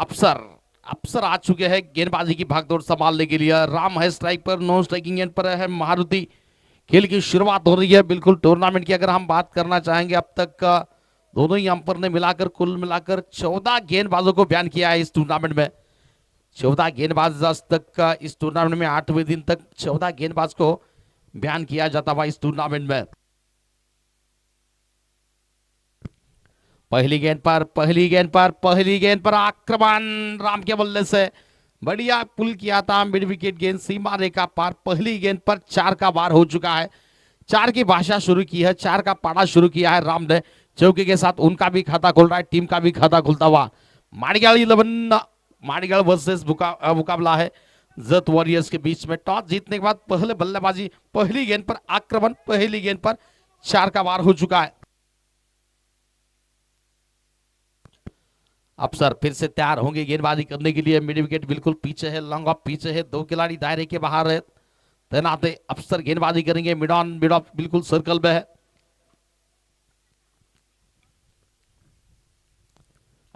अफसर अफसर आ चुके हैं गेंदबाजी की भागदौड़ संभालने के लिए। राम है स्ट्राइक पर, नॉन स्ट्राइकिंग एंड पर है मारुति। खेल की शुरुआत हो रही है। बिल्कुल टूर्नामेंट की अगर हम बात करना चाहेंगे अब तक का दोनों ही अंपायर ने मिलाकर कुल मिलाकर 14 गेंदबाजों को बयान किया है इस टूर्नामेंट में। 14 गेंदबाज आज तक का इस टूर्नामेंट में 8वें दिन तक 14 गेंदबाज को बयान किया जाता हुआ इस टूर्नामेंट में। पहली गेंद पर आक्रमण राम के बल्ले से बढ़िया पुल किया था। मिड विकेट गेंद सीमा रेखा पार। पहली गेंद पर 4 का वार हो चुका है। 4 की भाषा शुरू की है, 4 का पाड़ा शुरू किया है राम ने। चौके के साथ उनका भी खाता खुल रहा है, टीम का भी खाता खुलता हुआ। माड़ीगाल 11 माड़ीगाल वर्सेस मुकाबला है जत वॉरियर्स के बीच में। टॉस जीतने के बाद पहले बल्लेबाजी, पहली गेंद पर आक्रमण, पहली गेंद पर 4 का वार हो चुका है। अफसर फिर से तैयार होंगे गेंदबाजी करने के लिए। मिड विकेट बिल्कुल पीछे है, लॉन्ग ऑफ पीछे है, 2 खिलाड़ी दायरे के बाहर है तैनात है। अफसर गेंदबाजी करेंगे, मिड ऑन मिड ऑफ बिल्कुल सर्कल में है।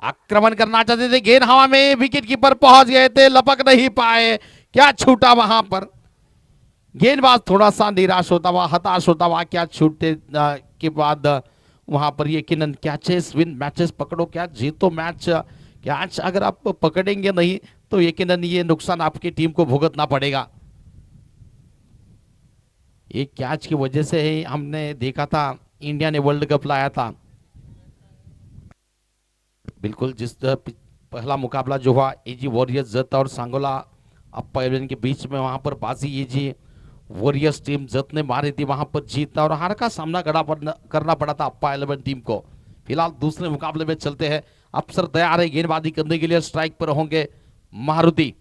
आक्रमण करना चाहते थे, गेंद हवा में, विकेट कीपर पहुंच गए थे, लपक नहीं पाए। क्या छूटा वहां पर, गेंदबाज थोड़ा सा निराश होता हुआ, हताश होता हुआ। क्या छूटते के बाद वहां पर यकीनन कैचेस विन मैचेस, पकड़ो क्या जीतो मैच। कैच अगर आप पकड़ेंगे नहीं तो यकीनन ये नुकसान आपकी टीम को भुगतना पड़ेगा। एक कैच की वजह से ही हमने देखा था इंडिया ने वर्ल्ड कप लाया था। बिल्कुल जिस पहला मुकाबला जो हुआ एजी वॉरियर्स जत और सांगोला अप्पा के बीच में, वहां पर बाजी एजी वॉरियर्स टीम जत ने मारी थी, वहां पर जीता और हार का सामना करना पड़ा था अप्पा 11 टीम को। फिलहाल दूसरे मुकाबले में चलते हैं। अफसर तैयार है गेंदबाजी करने के लिए। स्ट्राइक पर होंगे मारुति।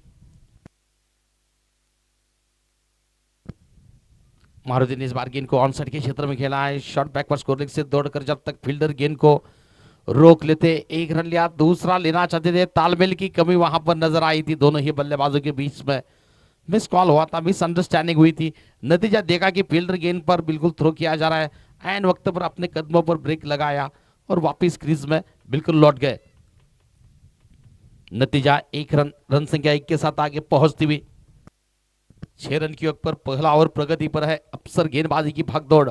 मारुति ने इस बार गेंद को ऑन साइड के क्षेत्र में खेला है। शॉर्ट बैक पर स्कोरिंग से दौड़कर जब तक फील्डर गेंद को रोक लेते, 1 रन लिया, दूसरा लेना चाहते थे। तालमेल की कमी वहां पर नजर आई थी दोनों ही बल्लेबाजों के बीच में। मिस कॉल हुआ था, मिस अंडरस्टैंडिंग हुई थी। नतीजा देखा कि फील्डर गेंद पर बिल्कुल थ्रो किया जा रहा है, एंड वक्त पर अपने कदमों पर ब्रेक लगाया और वापिस क्रीज में बिल्कुल लौट गए। नतीजा 1 रन, रन संख्या 1 के साथ आगे पहुंचती हुई 6 रन की ओर पर पहला ओवर प्रगति पर है। अफसर गेंदबाजी की भागदौड़।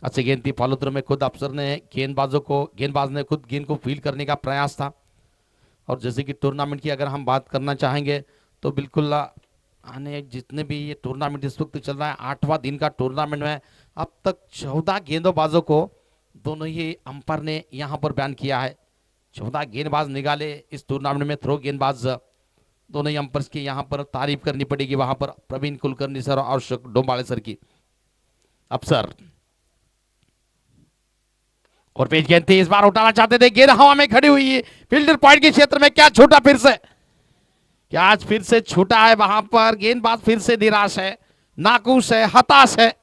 अच्छी गेंद थी, फॉलो थ्रू में खुद अफसर ने गेंदबाज ने खुद गेंद को फील करने का प्रयास था। और जैसे कि टूर्नामेंट की अगर हम बात करना चाहेंगे तो बिल्कुल आने जितने भी ये टूर्नामेंट इस वक्त चल रहा है, 8वां दिन का टूर्नामेंट में अब तक 14 गेंदबाजों को दोनों ही अंपायर ने यहां पर बैन किया है। 14 गेंदबाज निकाले इस टूर्नामेंट में। थ्रो गेंदबाज दोनों ही अंपायर्स की यहां पर तारीफ करनी पड़ेगी, वहां पर प्रवीण कुलकर्णी सर और अशोक डोंबाले सर की। अफसर और पेज गेंद थी, इस बार उठाना चाहते थे, गेंद हवा में खड़ी हुई है फील्डर पॉइंट के क्षेत्र में। क्या छूटा फिर से, क्या आज फिर से छूटा है वहां पर। गेंदबाज फिर से निराश है, नाखुश है, हताश है।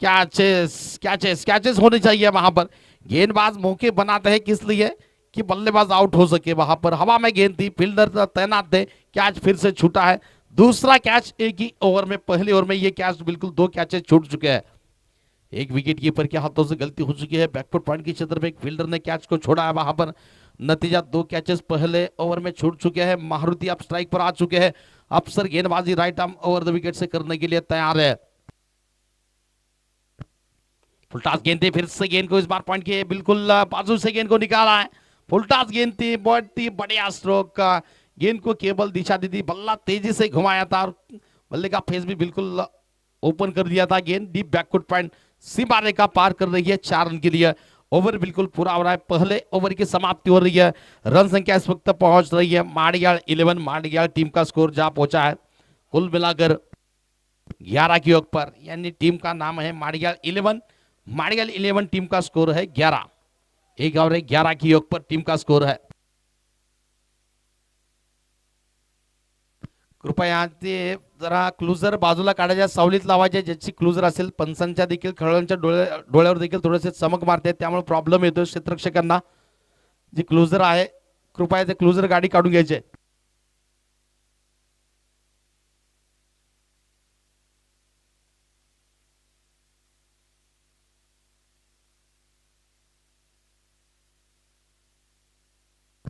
कैचेस होनी चाहिए वहां पर। गेंदबाज मौके बनाते हैं किस लिए कि बल्लेबाज आउट हो सके। वहां पर हवा में गेंद थी, फील्डर तैनात थे, कैच फिर से छूटा है। दूसरा कैच एक ही ओवर में, पहले ओवर में ये कैच बिल्कुल 2 कैचेस छूट चुके हैं। एक विकेट कीपर के हाथों से गलती हो चुकी है। बैकफुट पॉइंट के क्षेत्र में एक फील्डर ने कैच को छोड़ा है वहां पर। नतीजा 2 कैचेस पहले ओवर में छूट चुके हैं। मारुति अब स्ट्राइक पर आ चुके हैं। अफसर गेंदबाजी right arm over the wicket से करने के लिए तैयार है। फुलटास गेंद थी, फिर से गेंद को इस बार पॉइंट के बिल्कुल बाजू से गेंद को निकाला है। फुलटास गेंद थी, बहुत ही बढ़िया स्ट्रोक का। गेंद को केवल दिशा दी थी, बल्ला तेजी से घुमाया था और बल्ले का फेस भी बिल्कुल ओपन कर दिया था। गेंद डीप बैकफुट पॉइंट सीमा रेखा पार कर रही है 4 रन के लिए। ओवर बिल्कुल पूरा हो रहा है, पहले ओवर की समाप्ति हो रही है। रन संख्या इस वक्त पहुंच रही है माड़ियाल 11। माड़ियाल टीम का स्कोर जहां पहुंचा है कुल मिलाकर 11 की ओर पर, यानी टीम का नाम है माड़ियाल 11। माड़ियाल 11 टीम का स्कोर है 11। 1 ओवर 11 की ओर पर टीम का स्कोर है। कृपया ते जरा क्लुजर बाजूला काढायच्या, सावलीत लावायचे. ज्याची क्लुजर असेल पंचांच्या देखील खेळाडूंच्या डोळ्यावर देखील थोडेसे चमक मारते, त्यामुळे प्रॉब्लेम येतो क्षेत्ररक्षकांना. जी क्लुजर आहे कृपया ते क्लुजर गाडी काढून घ्यायचे.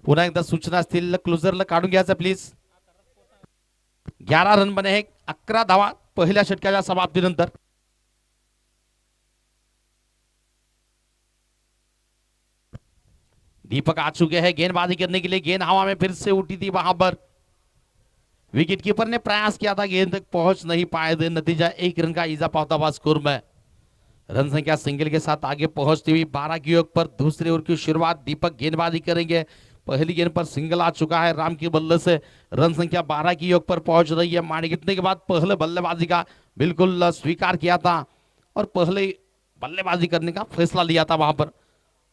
पुन्हा एकदा सूचना असतील क्लोजरला काढून घ्यायचं प्लीज. 11 रन बने हैं, 11 धावा पहिल्या षटकाच्या समाप्तीनंतर. दीपक आ चुके हैं गेंदबाजी करने के लिए. गेंद हवा में फिर से उठी थी वहां पर. विकेट कीपर ने प्रयास किया था, गेंद तक पहुंच नहीं पाए थे. नतीजा 1 रन का इजाफा होता हुआ स्कोर में. रन संख्या सिंगल के साथ आगे पहुंचती हुई 12 की ओर पर दूसरे ओवर की शुरुआत. दीपक गेंदबाजी करेंगे. पहली गेंद पर सिंगल आ चुका है राम के बल्ले से. रन संख्या 12 की ओर पर पहुंच रही है. मार गिरने के बाद पहले बल्लेबाजी का बिल्कुल स्वीकार किया था और पहले बल्लेबाजी करने का फैसला लिया था वहां पर.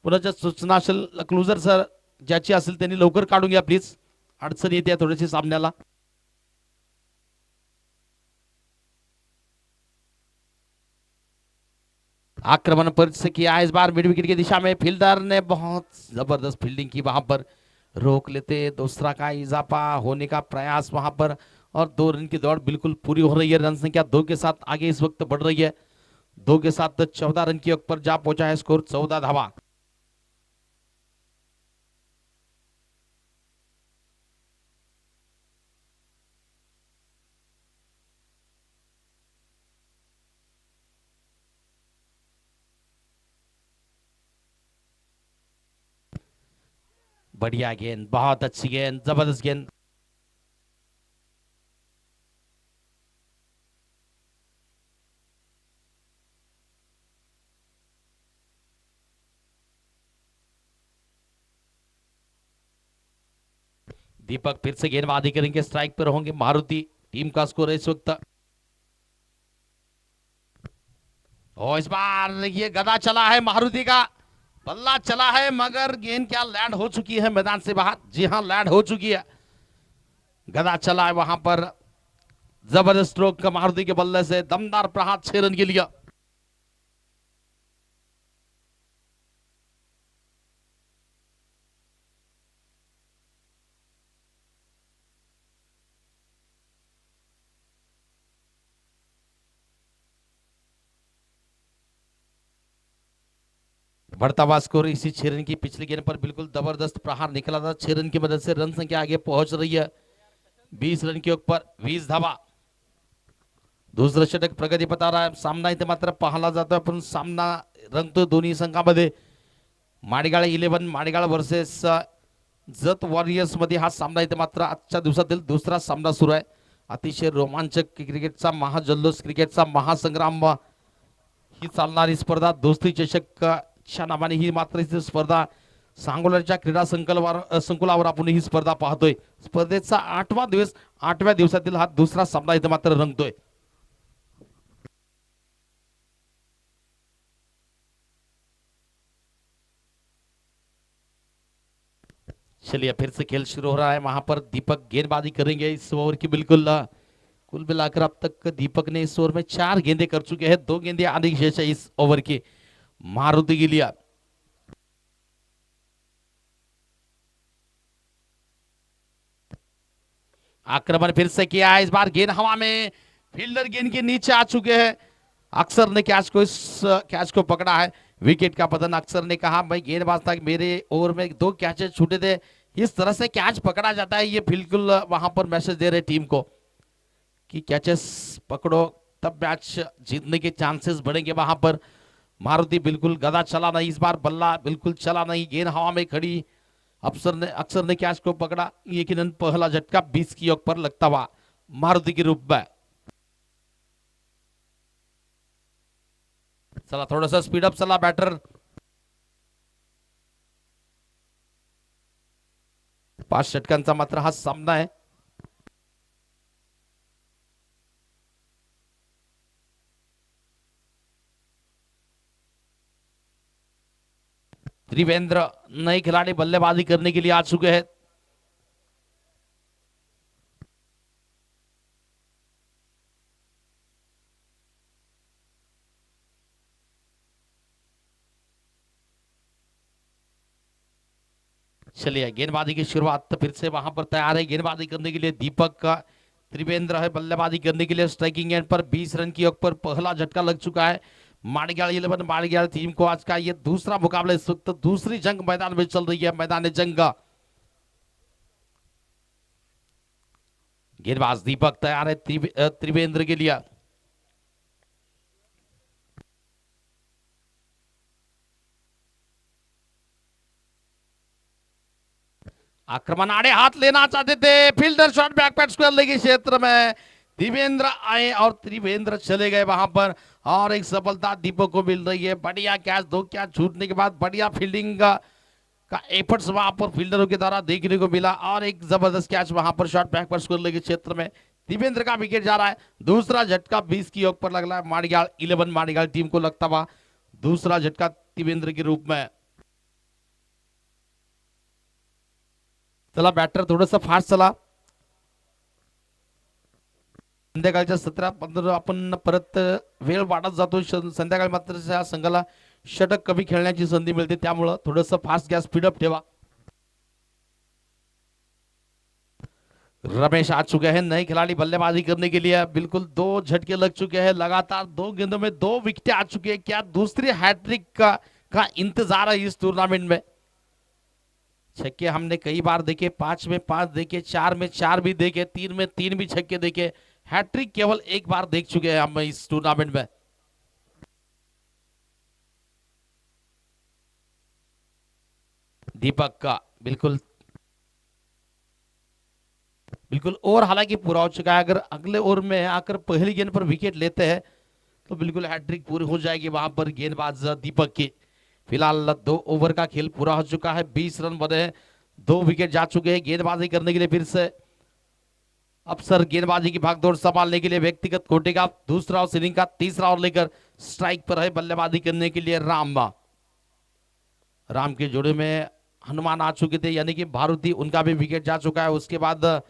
पुन्हा सूचना असेल क्लोजर सर ज्याची असेल त्यांनी लवकर काढून घ्या प्लीज. अडचण येते थोडीशी सामन्याला. आक्रमण पर से किया इस बार मिड विकेट की दिशा में. फील्डर ने बहुत जबरदस्त फील्डिंग की वहां पर. रोक लेते. दूसरा का इजाफा होने का प्रयास वहां पर और 2 रन की दौड़ बिल्कुल पूरी हो रही है. रन संख्या 2 के साथ आगे इस वक्त बढ़ रही है. 2 के साथ 14 रन की ऊपर जा पहुंचा है स्कोर 14 धावा. बढ़िया गेंद, बहुत अच्छी गेंद, जबरदस्त गेंद. दीपक फिर से गेंदबाजी करेंगे. स्ट्राइक पर होंगे मारुति. टीम का स्कोर है इस वक्त. और इस बार ये गदा चला है मारुति का. बल्ला चला है मगर गेंद क्या लैंड हो चुकी है मैदान से बाहर. जी हां, लैंड हो चुकी है. गदा चला है वहां पर. जबरदस्त स्ट्रोक का मारुति के बल्ले से. दमदार प्रहार 6 रन के लिए. बढ़ता हुआ स्कोर. इसी 6 रन की पिछली गेंद पर बिल्कुल जबरदस्त प्रहार निकला था. 6 रन की मदद से रन संख्या आगे पहुंच रही है 20 रन के ऊपर. 20 धावा. दुसरं षटक प्रगती बता रहा है. सामना इथे मात्र पाहायला जातोय पण सामना रंगतो दोन्ही संघामध्ये. माडगाळ 11 माडगाळ वर्सेस जत वॉरियर्स मध्ये हा सामना इथे मात्र आजच्या दिवसातील दुसरा सामना सुरू आहे. अतिशय रोमांचक क्रिकेटचा महाजल्लोष, क्रिकेटचा महासंग्राम ही चालणारी स्पर्धा. दोस्ती चषक च्या नावाने ही मात्र ही स्पर्धा सांगोल्याच्या क्रीडा संकुलावर आपण ही स्पर्धा पाहतोय. स्पर्धेचा 8वा दिवस, 8व्या दिवसातील हा दुसरा सामना इथे मात्र रंगतोय. चलिए फिर से खेल शुरू हो रहा है. वहां पर दीपक गेंदबाजी करेंगे इस ओवर की. बिल्कुल कुल मिलाकर अब तक दीपक ने इस ओवर में 4 गेंदें कर चुके हैं. 2 गेंदें आने शेष है इस ओवर की मारुति के लिए. आक्रमण फिर से किया है इस बार. गेंद हवा में. फील्डर गेंद के नीचे आ चुके हैं. अक्सर ने कैच को पकड़ा है. विकेट का पतन. अक्सर ने कहा भाई गेंदबाज था, मेरे ओवर में 2 कैचेस छूटे थे. इस तरह से कैच पकड़ा जाता है. ये बिल्कुल वहां पर मैसेज दे रहे टीम को कि कैचेस पकड़ो तब मैच जीतने के चांसेस बढ़ेंगे वहां पर. मारुति बिल्कुल गदा चला नहीं इस बार. बल्ला बिल्कुल चला नहीं. गेंद हवा में खड़ी. अक्सर ने कैच को पकड़ा. यकीनन पहला झटका 20 की ओर पर लगता हुआ मारुति के रूप में. चला थोडासा स्पीडअप चला बॅटर. 5 षटकांचा मात्र हा सामना आहे. त्रिवेंद्र नए खिलाड़ी बल्लेबाजी करने के लिए आ चुके हैं. चलिए गेंदबाजी की शुरुआत फिर से वहां पर तैयार है गेंदबाजी करने के लिए दीपक का. त्रिवेंद्र है बल्लेबाजी करने के लिए. स्ट्राइकिंग एंड पर 20 रन की ऊपर पहला झटका लग चुका है. माड़गाड़ 11 माड़गाड़ टीम को आज का ये दूसरा मुकाबला. इस वक्त दूसरी जंग मैदान में चल रही है. मैदान जंग गेंदबाज दीपक तैयार है त्रिवेंद्र के लिए। आक्रमण आड़े हाथ लेना चाहते थे, fielder shot back pad square लेगी क्षेत्र में, देवेंद्र आए और त्रिवेंद्र चले गए वहां पर, और एक सफलता दीपक को मिल रही है। बढ़िया कैच, दो कैच छूटने के बाद बढ़िया फील्डिंग का एफर्ट्स वहां पर फील्डरों के द्वारा देखने को मिला, और एक जबरदस्त कैच वहां पर शॉट बैक पैड स्क्वायर लेगी क्षेत्र में। देवेंद्र का विकेट जा रहा है, दूसरा झटका 20 की ओर पर लग रहा है माड़ियाल 11 माड़ियाल टीम को लगता हुआ दूसरा झटका देवेंद्र के रूप में। चला बॅटर थोडस फास्ट चला। संध्याकाळच्या 17-15 आपण परत वेळ वाढत जातो, संध्याकाळी मात्र संघाला षटक कमी खेळण्याची संधी मिळते, त्यामुळे थोडस फास्ट गॅस स्पीड अप ठेवा। रमेश आ चुके हैं नए खिलाड़ी बल्लेबाजी करने के लिए, बिल्कुल 2 झटके लग चुके हैं, लगातार 2 गेंदों में 2 विकेटें आ चुकी है। क्या दूसरी हैट्रिक का इंतजार है इस टूर्नामेंट में? छक्के हमने कई बार देखे, 5 में 5 देखे, 4 में 4 भी देखे, 3 में 3 भी छक्के देखे, हैट्रिक केवल एक बार देख चुके हैं हम इस टूर्नामेंट में। दीपक का बिल्कुल ओवर हालांकि पूरा हो चुका है, अगर अगले ओवर में आकर पहली गेंद पर विकेट लेते हैं तो बिल्कुल हैट्रिक पूरी हो जाएगी वहां पर गेंदबाज दीपक की। फिलहाल 2 ओवर का खेल पूरा हो चुका है, 20 रन बने हैं, 2 विकेट जा चुके हैं। गेंदबाजी करने के लिए फिर से अफसर गेंदबाजी की भागदौड़ संभालने के लिए व्यक्तिगत कोटे का दूसरा और इनिंग का तीसरा ओवर लेकर स्ट्राइक पर है बल्लेबाजी करने के लिए राम के जोड़े में हनुमान आ चुके थे, यानी कि भारुति, उनका भी विकेट जा चुका है। उसके बाद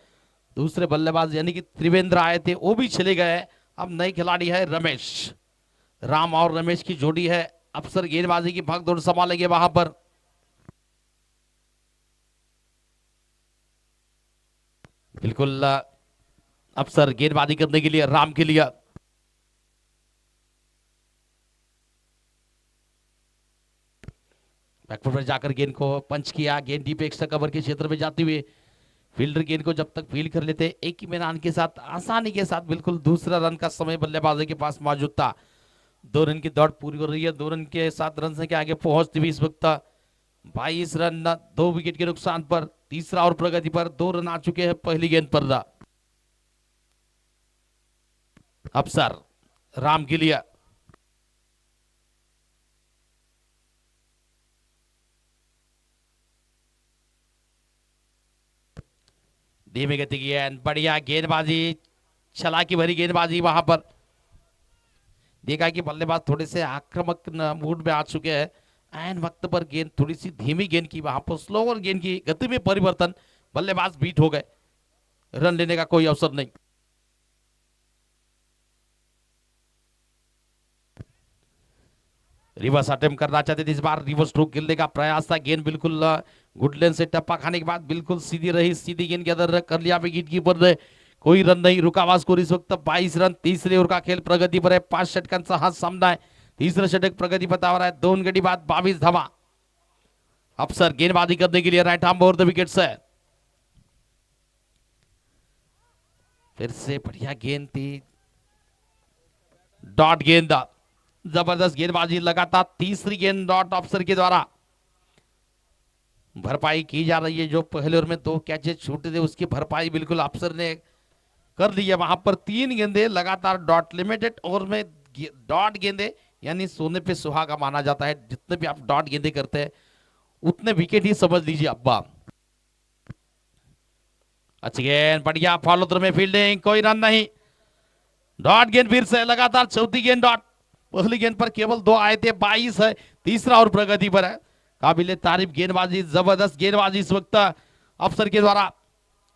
दूसरे बल्लेबाज यानी कि त्रिवेंद्र आए थे, वो भी चले गए। अब नए खिलाड़ी है रमेश, राम और रमेश की जोड़ी है। अफसर गेंदबाजी की भागदौड़ संभालेंगे वहां पर। बिल्कुल अफसर गेंदबाजी करने के लिए राम के लिए। बैकफुट पर जाकर गेंद को पंच किया, गेंद डीप एक्स्ट्रा कवर के क्षेत्र में जाती हुई फील्डर गेंद को जब तक फील्ड कर लेते एक ही मैदान के साथ आसानी के साथ बिल्कुल दूसरा रन का समय बल्लेबाजों के पास मौजूद था। 2 रन की दौड़ पूरी हो रही है, 2 रन के 7 रन से आगे पहुंचती हुई इस वक्त 22 रन 2 विकेट के नुकसान पर, तीसरा और प्रगति पर 2 रन आ चुके हैं पहली गेंद पर। अफसर राम के लिए, धीमी गति की गेंद, बढ़िया गेंदबाजी, चला की भरी गेंदबाजी वहां पर। देखा कि बल्लेबाज थोड़े से आक्रामक मूड में आ चुके हैं, एन वक्त पर गेंद थोड़ी सी धीमी गेंद की वहां पर स्लोअर गेंद की गति में परिवर्तन, बल्लेबाज बीट हो गए, रन लेने का कोई अवसर नहीं। रिवर्स अटेम्प्ट करना चाहते थे, इस बार रिवर्स स्ट्रोक खेलने का प्रयास था, गेंद बिल्कुल गुडलैंड से टप्पा खाने के बाद बिल्कुल सीधी रही, सीधी गेंद के अंदर कर लिया विकेट कीपर ने, कोई रन नहीं। रुका हुआ स्कोर इस वक्त 22 रन। तीसरे ओवर का खेल प्रगति पर है, 5 षटकांचा हा सामना है, तीसरा षटक प्रगति बतावर है, 2 गडी बाद 22 धावा। अफसर गेंदबाजी करने के लिए right arm over the wickets है, फिर से बढ़िया गेंद थी, डॉट गेंद, जबरदस्त गेंदबाजी, लगातार तीसरी गेंद डॉट अफसर के द्वारा भरपाई की जा रही है। जो पहले ओवर में 2 कैचेज छूटे थे उसकी भरपाई बिल्कुल अफसर ने कर ली है। वहां पर 3 गेंदे लगातार डॉट, लिमिटेड ओवर में डॉट गेंदे यानी सोने पे सुहागा माना जाता है, जितने भी आप डॉट गेंदे करते हैं उतने विकेट ही समझ लीजिए अब्बा। अच्छी गेंद, बढ़िया फॉलो थ्रू में फील्डिंग, कोई रन नहीं, डॉट गेंद फिर से लगातार चौथी गेंद डॉट। पहली गेंद पर केवल 2 आए थे, 22 है, तीसरा और प्रगति पर है। काबिले तारीफ गेंदबाजी, जबरदस्त गेंदबाजी इस वक्त अफसर के द्वारा,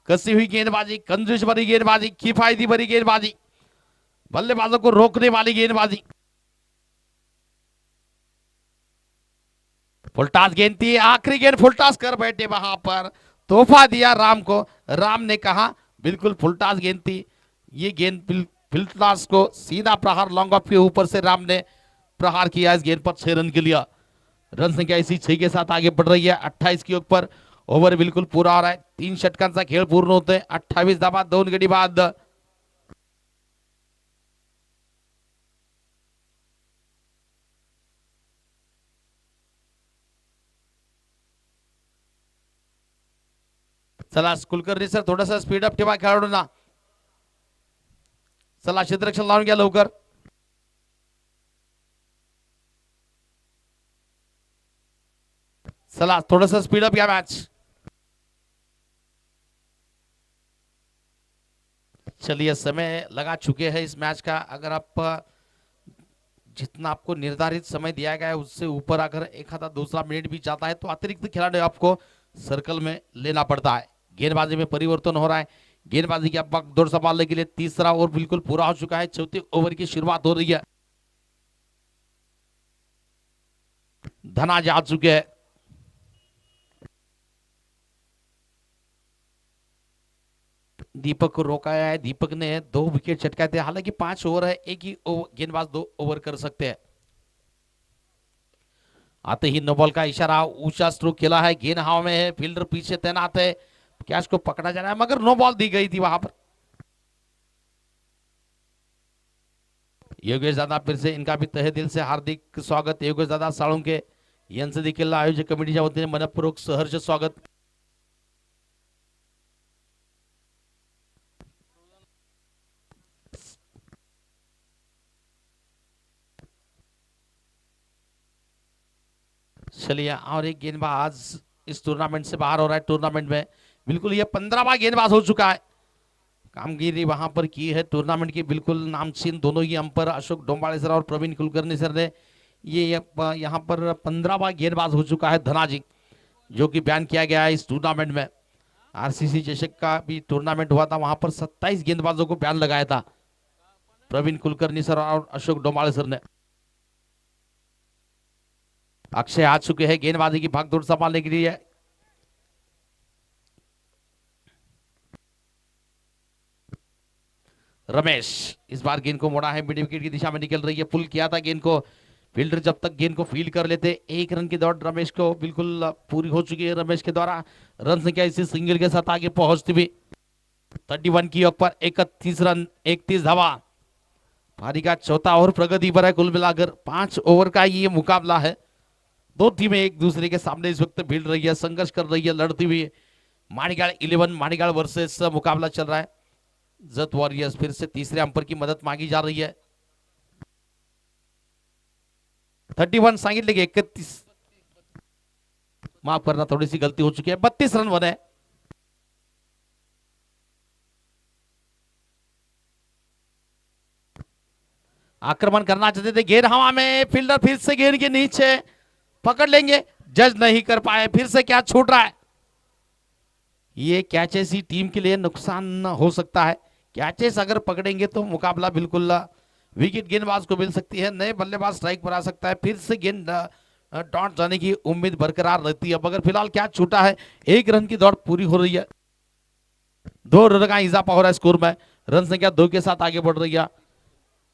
कसी हुई गेंदबाजी, कंजूस भरी गेंदबाजी, किफायती भरी गेंदबाजी, बल्लेबाजों को रोकने वाली गेंदबाजी। फुलटास गेंद थी, आखिरी गेंद फुलटास कर बैठे वहां पर, तोहफा दिया राम को। राम ने कहा बिल्कुल फुलटास गेंद थी, ये गेंद फुलटास को सीधा प्रहार लॉन्ग ऑफ के ऊपर से राम ने प्रहार किया इस गेंद पर 6 रन के लिए। रन संख्या इसी 6 के साथ आगे बढ़ रही है 28 के ऊपर, ओव्हर बिलकुल पुरा हो रहा है. 3 षटकांचा खेळ पूर्ण होतोय. 28 धावा 2 गडी बाद. चला कुलकर्णी सर थोडासा स्पीड अप ठेवा खेळाडूंना. चला क्षेत्ररक्षण लावून घ्या लवकर. चला थोडासा स्पीड अप घ्या मॅच. चलिए समय लगा चुके हैं इस मैच का. अगर आप जितना आपको निर्धारित समय दिया गया है उससे ऊपर अगर एक आधा दूसरा मिनट भी जाता है तो अतिरिक्त खिलाड़ी आपको सर्कल में लेना पड़ता है. गेंदबाजी में परिवर्तन हो रहा है. गेंदबाजी की अब दौड़ संभालने के लिए तीसरा ओवर बिल्कुल पूरा हो चुका है. चौथे ओवर की शुरुआत हो रही है. धनाज आ चुके हैं. दीपक को रोकाया है. दीपक ने 2 विकेट चटकाए थे. हालांकि 5 ओवर है. एक ही गेंदबाज 2 ओवर कर सकते हैं. आते ही नो बॉल का इशारा. ऊंचा स्ट्रोक खेला है. गेंद हवा में है. फील्डर पीछे तैनात है. कैच को पकड़ा जा रहा है मगर नो बॉल दी गई थी वहां पर. योगेश दादा फिर से इनका भी तहे दिल से हार्दिक स्वागत. योगेश दादा साळुंके यांचं देखील आयोजक कमिटीच्या वतीने मनपूर्वक सहर्ष स्वागत. चलिए और एक गेंदबाज इस टूर्नामेंट से बाहर हो रहा है. टूर्नामेंट में बिल्कुल ये 15वां गेंदबाज हो चुका है. कामगिरी वहां पर की है टूर्नामेंट की बिल्कुल नामचीन दोनों ही अंपायर अशोक डोंबाळे सर और प्रवीण कुलकर्णी सर ने. ये यहाँ पर 15वां गेंदबाज हो चुका है धनाजी जो कि बयान किया गया है इस टूर्नामेंट में. आरसीसी चषक का भी टूर्नामेंट हुआ था. वहां पर 27 गेंदबाजों को बयान लगाया था प्रवीण कुलकर्णी सर और अशोक डोंबाळे सर ने. अक्षय आ चुके हैं गेंदबाजी की भागदौड़ संभालने के लिए. रमेश इस बार गेंद को मोड़ा है. मिड विकेट की दिशा में निकल रही है. पुल किया था गेंद को. फील्डर जब तक गेंद को फील्ड कर लेते 1 रन की दौड़ रमेश को बिल्कुल पूरी हो चुकी है. रमेश के द्वारा रन संख्या इसी सिंगल के साथ आगे पहुंचती हुई 31 की ओवर पर 31 रन 31 धावा. पारी का चौथा ओवर प्रगति पर है. कुल मिलाकर 5 ओवर का ये मुकाबला है. दो टीमें एक दूसरे के सामने इस वक्त भिड़ रही है. संघर्ष कर रही है. लड़ती हुई माणिगाड़ 11 माणिगाड़ वर्सेस मुकाबला चल रहा है. जत वॉरियर्स फिर से तीसरे अंपायर की मदद मांगी जा रही है. 31 सांगितले की 31 माफ करना थोड़ी सी गलती हो चुकी है. 32 रन बने. आक्रमण करना चाहते थे. गेंद हवा में. फील्डर फिर से गेंद के नीचे पकड़ लेंगे. जज नहीं कर पाए. फिर से क्या छूट रहा है. ये कैचेस ही टीम के लिए नुकसान हो सकता है. कैचेस अगर पकड़ेंगे तो मुकाबला बिल्कुल विकेट गेंदबाज को मिल सकती है. नए बल्लेबाज स्ट्राइक पर आ सकता है. फिर से गेंद डॉट जाने की उम्मीद बरकरार रहती है. मगर फिलहाल क्या छूटा है. 1 रन की दौड़ पूरी हो रही है. 2 रन का इजाफा हो रहा है स्कोर में. रन संख्या 2 के साथ आगे बढ़ रही है.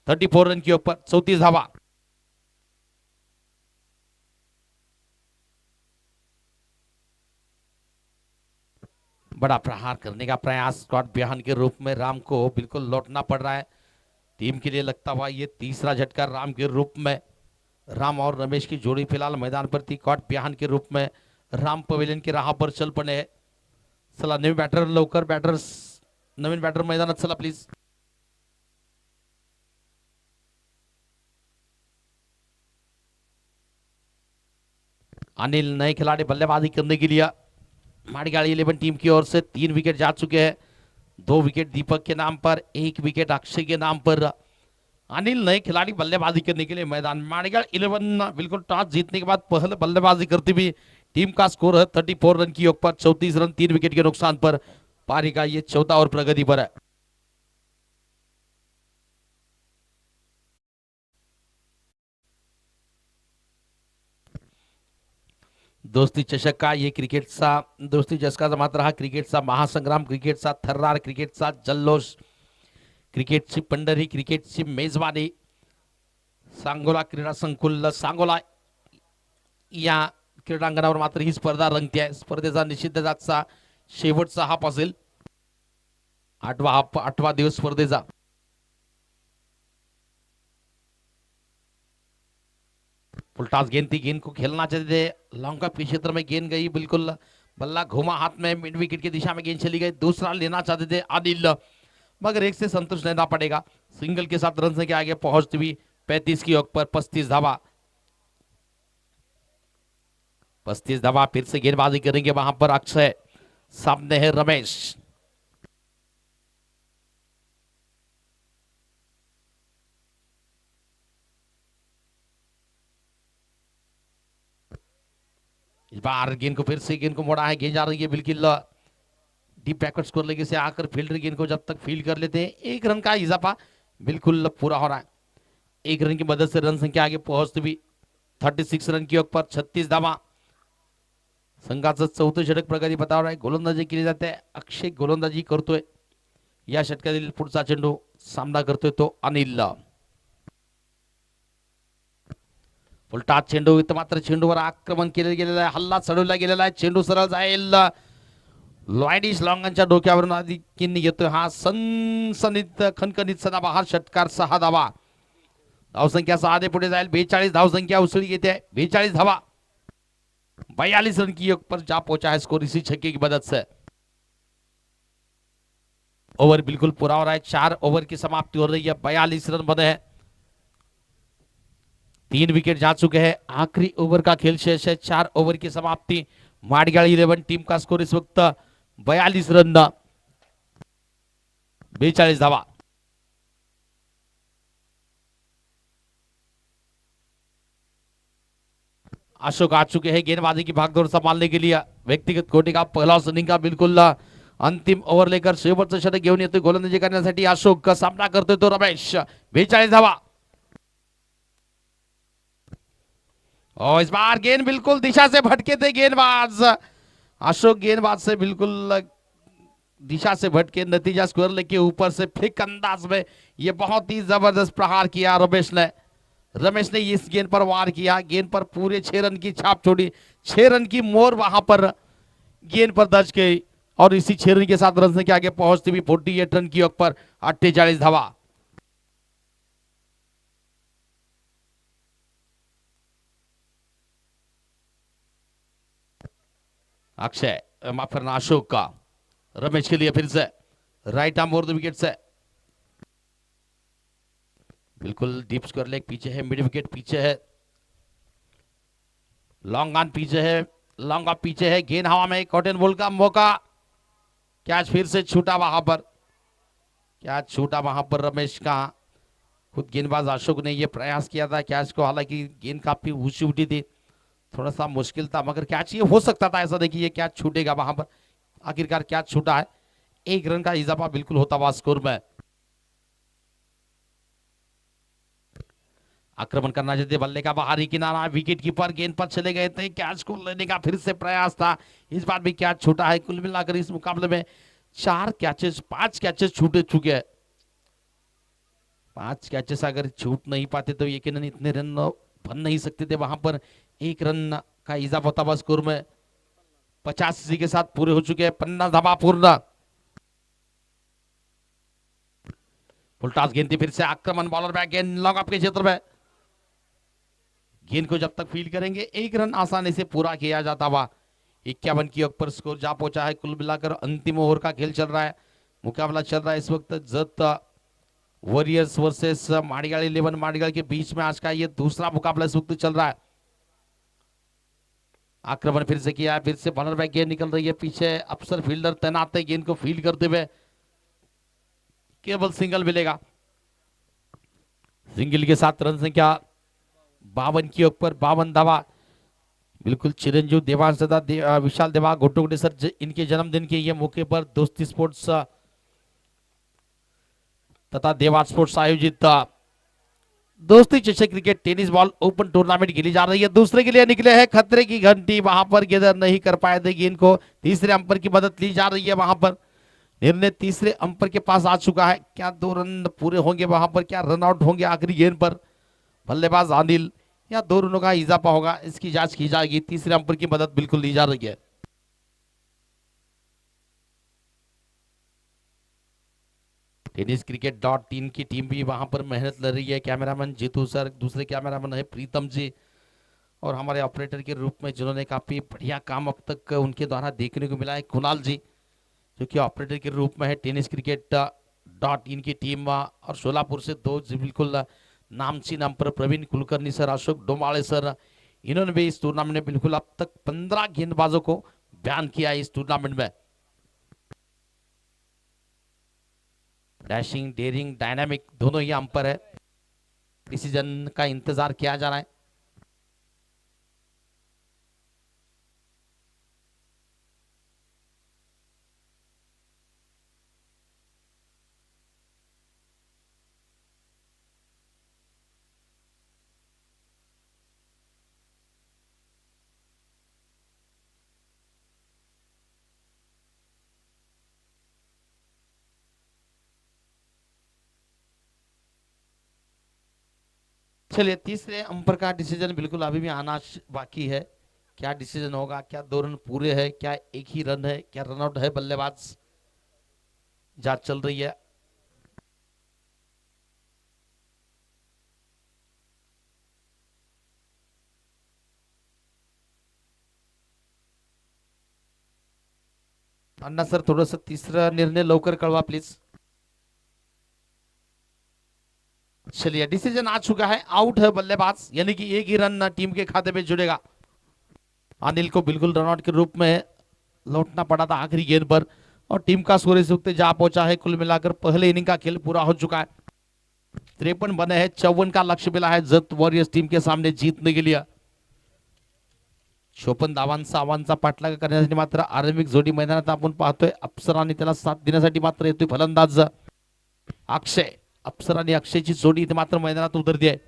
34 रन के ऊपर 34 धावा. बड़ा प्रहार करने का प्रयास. स्कॉट बिहान के रूप में राम को बिल्कुल लौटना पड़ रहा है. टीम के लिए लगता हुआ ये तीसरा झटका राम के रूप में. राम और रमेश की जोड़ी फिलहाल मैदान पर थी. कॉट बिहान के रूप में राम पवेलियन की राह पर चल पड़े. चला नवीन बॅटर लवकर. बॅटर्स नवीन बॅटर मैदानात चला प्लीज. अनिल नए खिलाड़ी बल्लेबाजी करने के लिए. माड़ीगाड़ 11 टीम की ओर से 3 विकेट जा चुके हैं. 2 विकेट दीपक के नाम पर, 1 विकेट अक्षय के नाम पर. अनिल नए खिलाड़ी बल्लेबाजी करने के लिए मैदान में. माड़ीगाड़ 11 बिल्कुल टॉस जीतने के बाद पहले बल्लेबाजी करती हुई टीम का स्कोर है 34 रन की ओवर पर 34 रन 3 विकेट के नुकसान पर. पारी का ये चौथा और प्रगति पर है. दोस्ती चषक का ये क्रिकेटचा दोस्ती चषकाचा मात्र हा क्रिकेटचा महासंग्राम, क्रिकेटचा थर्रार, क्रिकेटचा जल्लोष, क्रिकेटची पंढरी, क्रिकेटची मेजवानी सांगोला क्रीडा संकुल सांगोला या क्रीडांगणावर मात्र ही स्पर्धा रंगते आहे. स्पर्धेचा निषेधाचा शेवटचा हाफ असेल, आठवा दिवस स्पर्धेचा. फुलटास गेंद थी, गेंद को खेलना चाहते थे, लॉन्ग के क्षेत्र में गेंद गई, बिल्कुल बल्ला घुमा हाथ में, मिड विकेट की दिशा में गेंद चली गई. दूसरा लेना चाहते थे आदिल, मगर एक से संतुष्ट रहना पड़ेगा. सिंगल के साथ रन के आगे पहुंचती हुई 35 की ओर पर 35 धावा. 35 धावा. फिर से गेंदबाजी करेंगे वहां पर अक्षय, सामने है रमेश. इस बार गेंद को फिर से गेंद को मोड़ा है, गेंद जा रही है बिल्कुल डीप बैकवर्ड स्कोर लेके से आकर फील्डर गेंद को जब तक फील्ड कर लेते हैं, 1 रन का इजाफा बिल्कुल पूरा हो रहा है. 1 रन की मदद से रन संख्या आगे पहुंचती हुई 36 रन की ओर पर 36 धावा. संघाचं चौथं षटक प्रगती पथावर आहे. गोलंदाजी केली जाते, अक्षय गोलंदाजी करतोय. या षटकातील पुढचा चेंडू सामना करतोय तो अनिल. फुलटाच चेंडू, इथं मात्र चेंडूवर आक्रमण केले गेलेलं आहे, हल्ला चढवला गेलेला आहे. चेंडू सरळ जाईल लॉयडिश लॉंगांच्या डोक्यावरून आदिकीन येतोय हा सनसनीत खणखणीत सदाबहार षटकार. 6 धावा. धावसंख्या 6 पुढे जाईल. 42 धावसंख्या उसळी येते. 42 धावा. 42 रन की योग पर जा पहुंचा है स्कोर इसी छक्के की मदद से. ओवर बिल्कुल पूरा हो रहा है. 4 ओवर की समाप्ति हो रही है. 42 रन बने हैं. 3 विकेट जा चुके हैं. आखिरी ओवर का खेल शेष है. 4 ओवर की समाप्ति. माडगाळ 11 टीम का स्कोर इस वक्त 42 रन, 42 धावा. अशोक आ चुके हैं गेंदबाजी की भागदौड़ संभालने के लिए. व्यक्तिगत कोटी का पहला स्विंग का बिल्कुल अंतिम ओव्हर लेकर शेवटचं षटक घेऊन येतोय गोलंदाजी करण्यासाठी अशोक. का सामना करतोय तो रमेश. 42 धावा. और इस बार गेंद बिल्कुल दिशा से भटके थे गेंदबाज. अशोक गेंदबाज से बिल्कुल दिशा से भटके, नतीजा स्कोर लेके ऊपर से फ्लिक अंदाज में ये बहुत ही जबरदस्त प्रहार किया रमेश ने. रमेश ने इस गेंद पर वार किया. गेंद पर पूरे 6 रन की छाप छोड़ी. 6 रन की मोहर वहां पर गेंद पर दर्ज की और इसी 6 रन के साथ रन संख्या आगे पहुंचती हुई 48 रन की ओर पर 48 धावा. अक्षय माफ करना अशोक का रमेश के लिए फिर से right arm over the wicket से बिल्कुल डीप स्क्वायर लेग पीछे है. मिड विकेट पीछे है. लॉन्ग ऑन पीछे है. लॉन्ग ऑफ पीछे है. गेंद हवा में. कॉटन बॉल का मौका. कैच फिर से छूटा वहां पर. कैच छूटा वहां पर रमेश का. खुद गेंदबाज अशोक ने यह प्रयास किया था कैच को, हालांकि गेंद काफी ऊंची उठी थी, थोड़ा सा मुश्किल था, मगर कैच ये हो सकता था. ऐसा देखिए कैच छूटेगा वहां पर. आखिरकार कैच छूटा है. 1 रन का इजाफा बिल्कुल होता हुआ स्कोर में. आक्रमण करना चाहते बल्ले का बाहरी किनारा. विकेट कीपर गेंद पर चले गए थे. कैच को लेने का फिर से प्रयास था. इस बार भी कैच छूटा है. कुल मिलाकर इस मुकाबले में 5 कैचेस छूटे चुके हैं. 5 कैचेस अगर छूट नहीं पाते तो यकीनन इतने रन बन नहीं सकते थे. वहां पर 1 रन का इजाफा होता हुआ स्कोर में. 85 के साथ पूरे हो चुके हैं. 50 धावा पूर्ण. फुलटास गेंद फिर से आक्रमण. बॉलर बैक गेंद लॉन्ग ऑफ के क्षेत्र में. गेंद को जब तक फील्ड करेंगे 1 रन आसानी से पूरा किया जाता हुआ. 51 की ओर पर स्कोर जा पहुंचा है. कुल मिलाकर अंतिम ओवर का खेल चल रहा है. मुकाबला चल रहा है इस वक्त जत वॉरियर्स वर्सेस माडगाळ 11 माडगाळ के बीच में. आज का ये दूसरा मुकाबला इस वक्त चल रहा है. आक्रमण फिर से किया है. फिर से बॉलर बैक गेंद निकल रही है. पीछे अफसर फील्डर तैनात है गेंद को फील्ड करते हुए. केवल सिंगल मिलेगा. सिंगल के साथ रन संख्या 52 की ऊपर 52 धावा. बिल्कुल चिरंजीव देवांश तथा विशाल देवा घोटुगडे सर इनके जन्मदिन के ये मौके पर दोस्ती स्पोर्ट्स तथा देवा स्पोर्ट्स आयोजित दोस्ती चषक cricket tennis ball open tournament खेली जा रही है. दूसरे के लिए निकले हैं खतरे की घंटी. वहां पर गेंदर नहीं कर पाए थे गेंद को. तीसरे अंपायर की मदद ली जा रही है. वहां पर निर्णय तीसरे अंपायर के पास आ चुका है. क्या 2 रन पूरे होंगे वहां पर, क्या रन आउट होंगे आखिरी गेंद पर. बल्लेबाज अनिल या 2 रनों का इजाफा होगा, इसकी जांच की जाएगी। तीसरे अंपर की मदद बिल्कुल ली जा रही है। टेनिस क्रिकेट .in की टीम भी वहां पर मेहनत कर रही है। कैमरामैन जीतू सर, दूसरे कैमरामैन है प्रीतम जी, और हमारे ऑपरेटर के रूप में जिन्होंने काफी बढ़िया काम अब तक उनके द्वारा देखने को मिला है, कुणाल जी, जो कि ऑपरेटर के रूप में है। टेनिस क्रिकेट .in की टीम और सोलापुर से दो बिल्कुल नामची नाम पर प्रवीण कुलकर्णी सर, अशोक डोमाले सर, इन्होंने भी इस टूर्नामेंट में बिल्कुल अब तक 15 गेंदबाजों को बयान किया है इस टूर्नामेंट में। डैशिंग, डेयरिंग, डायनामिक दोनों ही अंपर है। डिसीजन का इंतजार किया जा रहा है। चलिए, तीसरे अंपर का डिसीजन बिल्कुल अभी भी आना बाकी है। क्या डिसीजन होगा? क्या 2 रन पूरे हैं? क्या एक ही रन है? क्या रनआउट है बल्लेबाज? जांच चल रही है। अन्ना सर, थोडस तीसरा निर्णय लवकर कळवा प्लीज। चलिए, डिसीजन आ चुका है, आउट है बल्लेबाज, यानी कि एक ही रन टीम के खाते में जुड़ेगा। अनिल को बिल्कुल रनआउट के रूप में लौटना पड़ा था आखिरी गेंद पर, और टीम का स्कोर इस वक्त जा पहुंचा है। कुल मिलाकर पहले इनिंग का खेल पूरा हो चुका है। 53 बने हैं, 54 का लक्ष्य मिला है जत वॉरियर्स टीम के सामने जीतने के लिए। 56 धावांचा पाठलाग करण्यासाठी मात्र आरंभिक जोडी मैदानात आपण पाहतोय। अप्सरा आणि त्याला साथ देण्यासाठी मात्र येतोय फलंदाज अक्षय। अप्सरा आणि अक्षयची जोडी इथे मात्र मैदानात उतरते आहे।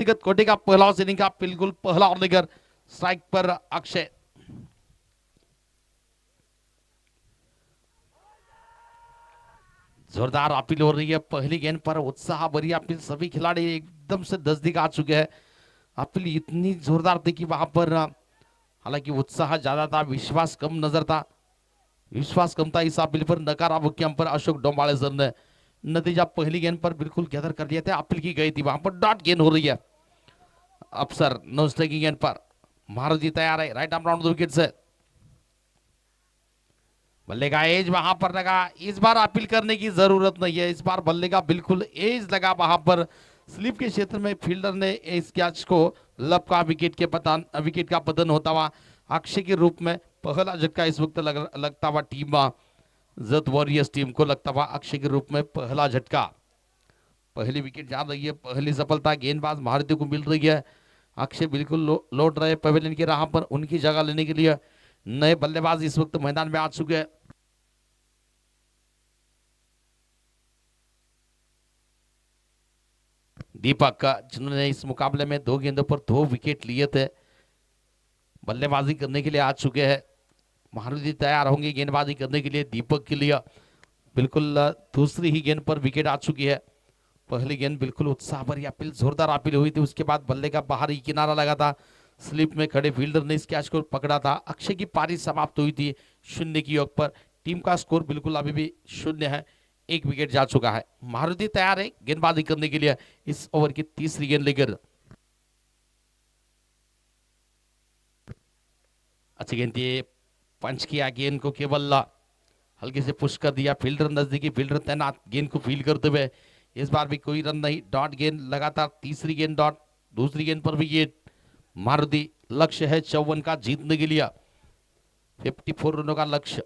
व्यक्तिगत कोटि का पहला इनिंग का बिल्कुल पहला और लेकर स्ट्राइक पर अक्षय। जोरदार अपील हो रही है पहली गेंद पर, उत्साह भरी अपील, सभी खिलाड़ी एकदम से नजदीक आ चुके हैं। अपील इतनी जोरदार थी कि वहां पर हालांकि उत्साह ज्यादा था, विश्वास कम नजर था। विश्वास कम था इस अपील पर, नकारात्मक कैंप पर अशोक डोंबाले सर ने नतीजा पहली गेंद पर बिल्कुल गैदर कर लिया था। अपील की गई थी, वहां पर डॉट गेंद हो रही है। अफसर नो स्ट्राइकिंग गेंद पर महारथी तैयार है, राइट आर्म राउंड विकेट से बल्ले का एज वहां पर लगा। इस बार अपील करने की जरूरत नहीं है, इस बार बल्ले का बिल्कुल एज लगा वहां पर स्लिप के क्षेत्र में। फील्डर ने इस कैच को लब का विकेट का पतन होता हुआ अक्षय के रूप में पहला झटका इस वक्त लगता हुआ टीम जत वॉरियर्स टीम को लगता हुआ अक्षय के रूप में पहला झटका। पहली विकेट जा रही है, पहली सफलता गेंदबाज महारथी को मिल रही है। अक्षय बिल्कुल लौट रहे पवेलियन की राह पर, उनकी जगह लेने के लिए नए बल्लेबाज इस वक्त मैदान में आ चुके हैं। दीपक जिन्होंने इस मुकाबले में 2 गेंदों पर 2 विकेट लिए थे, बल्लेबाजी करने के लिए आ चुके हैं। महारथी तैयार होंगे गेंदबाजी करने के लिए। दीपक के लिए बिल्कुल दूसरी ही गेंद पर विकेट आ चुकी है। पहली गेंद बिल्कुल उत्साह भरी अपील, जोरदार अपील हुई थी, उसके बाद बल्ले का बाहरी किनारा लगा था। स्लिप में खड़े फील्डर ने इस कैच को पकड़ा था। अक्षय की पारी समाप्त हुई थी 0 की योग पर। टीम का स्कोर बिल्कुल अभी भी 0 है, 1 विकेट जा चुका है। महारथी तैयार है गेंदबाजी करने के लिए इस ओवर की तीसरी गेंद लेकर। अच्छी गेंद थी, पंच किया गेंद को, केवल हल्के से पुश कर दिया। फील्डर नजदीकी फील्डर तैनात गेंद को फील करते हुए। इस बार भी कोई रन नहीं, डॉट गेंद लगातार, तीसरी गेंद डॉट, दूसरी गेंद पर विकेट। मारुति लक्ष्य है 54 का जीतने के लिए, 54 रनों का लक्ष्य।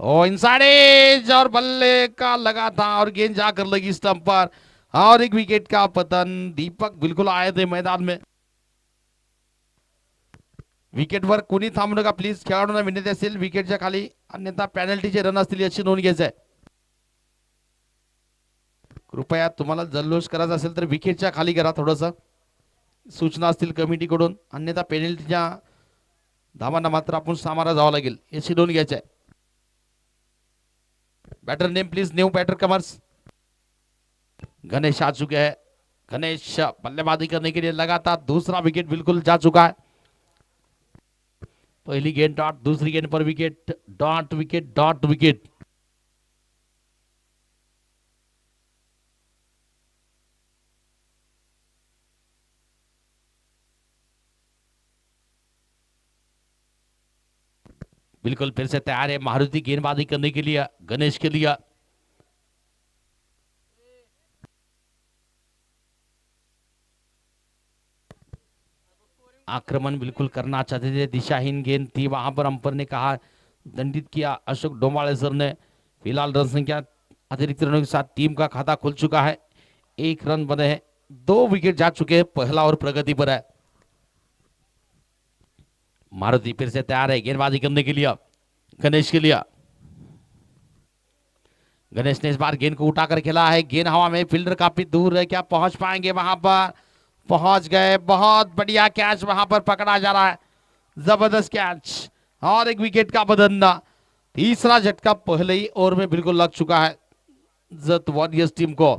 ओ इनसाइड एज और बल्ले का लगा था और गेंद जाकर लगी स्टंप पर और 1 विकेट का पतन। दीपक बिल्कुल आए थे मैदान में, विकेटवर कोणी थांबू नका प्लीज, खेळाडूंना विनंती असेल विकेटच्या खाली, अन्यथा पेनल्टीचे रन असतील याची नोंद घ्यायची आहे। कृपया तुम्हाला जल्लोष करायचा असेल तर विकेटच्या खाली करा, थोडंसं सूचना असतील कमिटीकडून, अन्यथा पेनल्टीच्या धावांना मात्र आपण सामोरं जावं लागेल याची नोंद घ्यायची आहे। Batter name please, new batter comes. Ganesh आ चुके हैं, गणेश बल्लेबाजी करने के लिए लगातार दूसरा विकेट बिल्कुल जा चुका है। पहली गेंद डॉट, दूसरी गेंद पर wicket, dot wicket, dot wicket. बिल्कुल फिर से तैयार है मारुति गेंदबाजी करने के लिए गणेश के लिए। आक्रमण बिल्कुल करना चाहते थे, दिशाहीन गेंद थी, वहां पर अंपायर ने कहा, दंडित किया अशोक डोंबाले सर ने। फिलहाल रन संख्या अतिरिक्त रनों के साथ टीम का खाता खुल चुका है, 1 रन बने हैं, 2 विकेट जा चुके हैं, पहला और प्रगति पर है। मारुति फिर से तैयार है गेंदबाजी करने के लिए गणेश के लिए। गणेश ने इस बार गेंद को उठाकर खेला है, गेंद हवा में, फील्डर काफी दूर है, क्या पहुंच पाएंगे वहां पर? पहुंच गए, बहुत बढ़िया कैच वहां पर पकड़ा जा रहा है, जबरदस्त कैच और 1 विकेट का बदलना। तीसरा झटका पहले ही ओवर में बिल्कुल लग चुका है जत वॉरियर्स टीम को।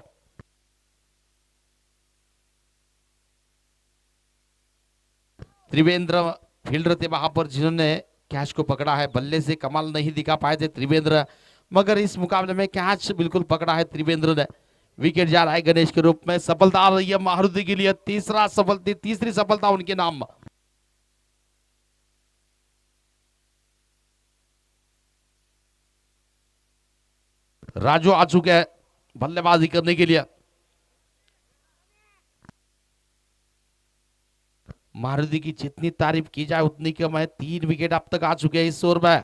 त्रिवेंद्र फील्डर थे वहां पर जिन्होंने कैच को पकड़ा है, बल्ले से कमाल नहीं दिखा पाए थे त्रिवेंद्र, मगर इस मुकाबले में कैच बिल्कुल पकड़ा है त्रिवेंद्र ने। विकेट जा रहा है गणेश के रूप में, सफलता आ रही है मारुति के लिए, तीसरी सफलता उनके नाम। राजू आ चुके हैं बल्लेबाजी करने के लिए। मारुति की जितनी तारीफ की जाए उतनी कम है, 3 विकेट अब तक आ चुके हैं इस ओवर में।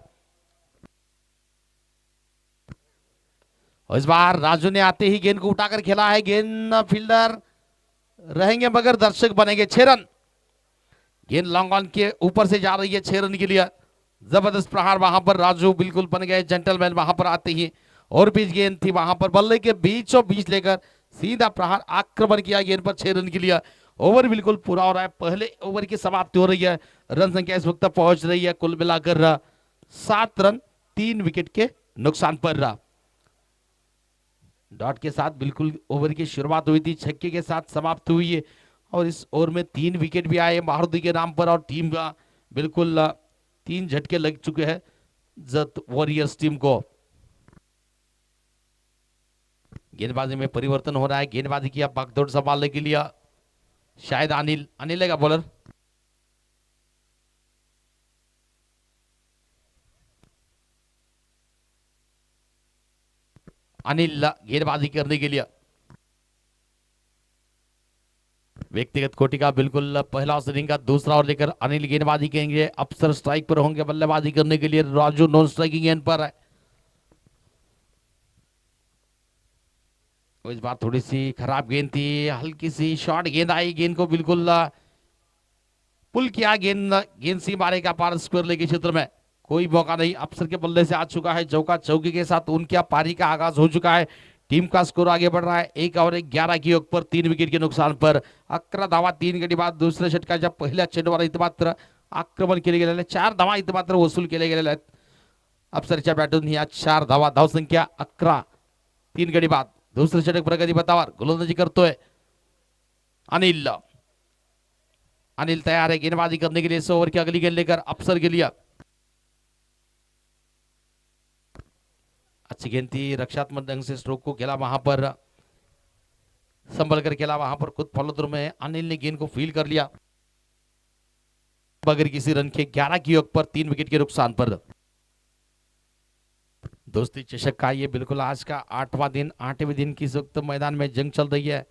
इस बार राजू ने आते ही गेंद को उठाकर खेला है, गेंद फील्डर रहेंगे मगर दर्शक बनेंगे। 6 रन, गेंद लॉन्ग ऑन के ऊपर से जा रही है 6 रन के लिए, जबरदस्त प्रहार वहां पर राजू बिल्कुल बन गए जेंटलमैन वहां पर आते ही। और बीच गेंद थी वहां पर, बल्ले के बीचों बीच लेकर सीधा प्रहार आक्रमण किया गेंद पर 6 रन के लिए। ओवर बिल्कुल पूरा हो रहा है, पहले ओवर की समाप्ति हो रही है। रन संख्या इस वक्त पहुंच रही है कुल मिलाकर 7 रन 3 विकेट के नुकसान पर। डॉट के साथ बिल्कुल ओवर की शुरुआत हुई थी, छक्के के साथ समाप्त हुई है और इस ओवर में 3 विकेट भी आए मारुति के नाम पर और टीम का बिल्कुल 3 झटके लग चुके हैं जत वॉरियर्स टीम को। गेंदबाजी में परिवर्तन हो रहा है, गेंदबाजी की अब भागदौड़ संभालने के लिए शायद अनिल का बॉलर। अनिल गेंदबाजी करने के लिए व्यक्तिगत कोटि का बिल्कुल पहला इनिंग का दूसरा और लेकर अनिल गेंदबाजी करेंगे। अफसर स्ट्राइक पर होंगे बल्लेबाजी करने के लिए, राजू नॉन स्ट्राइकिंग गेंद पर है। इस बार थोड़ी सी खराब गेंद थी, हल्की सी शॉर्ट गेंद आई, गेंद को बिल्कुल पुल किया, गेंद सी मारेगा पार स्क्वायर लेग के क्षेत्र में। कोई मौका नहीं, अफसर के बल्ले से आ चुका है चौका, चौके के साथ उनकी पारी का आगाज हो चुका है। टीम का स्कोर आगे बढ़ रहा है 1 ओवर 11 की ओवर पर 3 विकेट के नुकसान पर। 11 धावा 3 गडी बाद दूसरे षटकाच्या पहिल्या चेंडूवर इथं मात्र आक्रमण केले गेलेले, 4 धावा इथं मात्र वसूल केले गेलेले आहेत अफसरच्या बॅटून। या 4 धावा, धावसंख्या 11 3 गडी बाद। दूसरे षटक प्रगती पथावर गोलंदाजी करतोय अनिल। अनिल तैयार है गेंदबाजी करने के लिए, 100 ओवर की अगली गेंद लेकर अफसर के लिए। अच्छी गेंद थी, रक्षात्मक ढंग से स्ट्रोक को खेला, वहां पर संभल कर खेला, वहां पर खुद फॉलो थ्रू में अनिल ने गेंद को फील कर लिया बगैर किसी रन के। 11 की ओवर पर 3 विकेट के नुकसान पर। दोस्ती चषक का ये बिल्कुल आज का 8वां दिन, 8वें दिन की इस वक्त मैदान में जंग चल रही है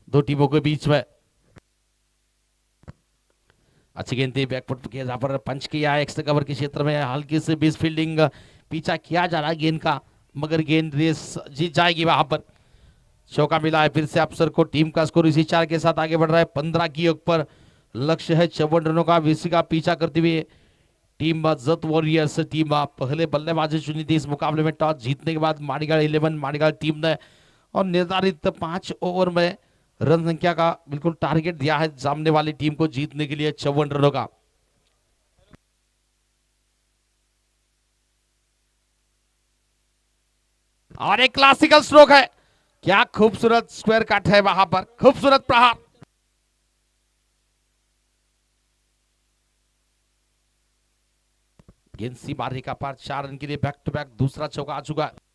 दो टीमों के बीच में। अच्छी गेंद थी, बैकफुट के जहां पर पंच किया एक्स्ट्रा कवर के क्षेत्र में, हल्की से बीस फील्डिंग, पीछा किया जा रहा है गेंद का, मगर गेंद रेस जीत जाएगी वहां पर। चौका मिला है फिर से अफसर को, टीम का स्कोर इसी 4 के साथ आगे बढ़ रहा है। 15 की ओवर पर लक्ष्य है 54 रनों का। वीसी का पीछा करते हुए टीम जत वॉरियर्स टीम पहले बल्लेबाजी चुनी थी इस मुकाबले में। टॉस जीतने के बाद माड़ीगाड़ 11 माड़ीगाड़ टीम ने और निर्धारित 5 ओवर में रन संख्या का बिल्कुल टारगेट दिया है सामने वाली टीम को जीतने के लिए 54 रनों का। और एक क्लासिकल स्ट्रोक है, क्या खूबसूरत स्क्वायर कट है वहां पर, खूबसूरत प्रहार। गेंद सी मारने का पार 4 रन के लिए, बैक टू बैक दूसरा चौका आ चुका है।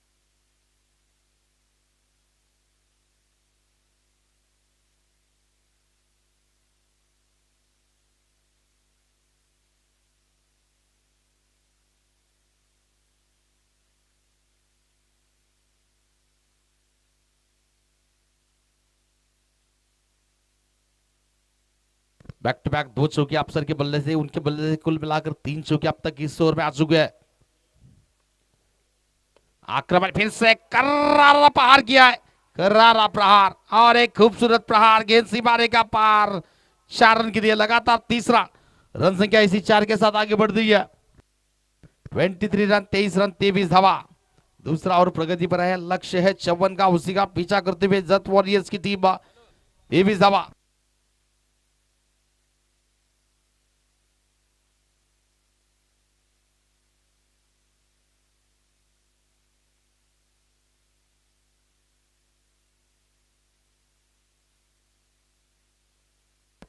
बैक टू बैक 2 चौके अफसर के बल्ले से, उनके बल्ले से कुल मिलाकर 3 चौके अब तक इस ओवर में आ चुके हैं। आक्रमण फिर से करारा प्रहार किया है, करारा प्रहार और एक खूबसूरत प्रहार, गेंद सीमारे का पार। 4 रन के लिए लगातार तीसरा, रन संख्या इसी 4 के साथ आगे बढ़ रही है। 23 रन 23 रन 23 धावा। दूसरा और प्रगति पर है, लक्ष्य है 54 का, उसी का पीछा करते हुए जत वॉरियर्स की टीम 23 धावा।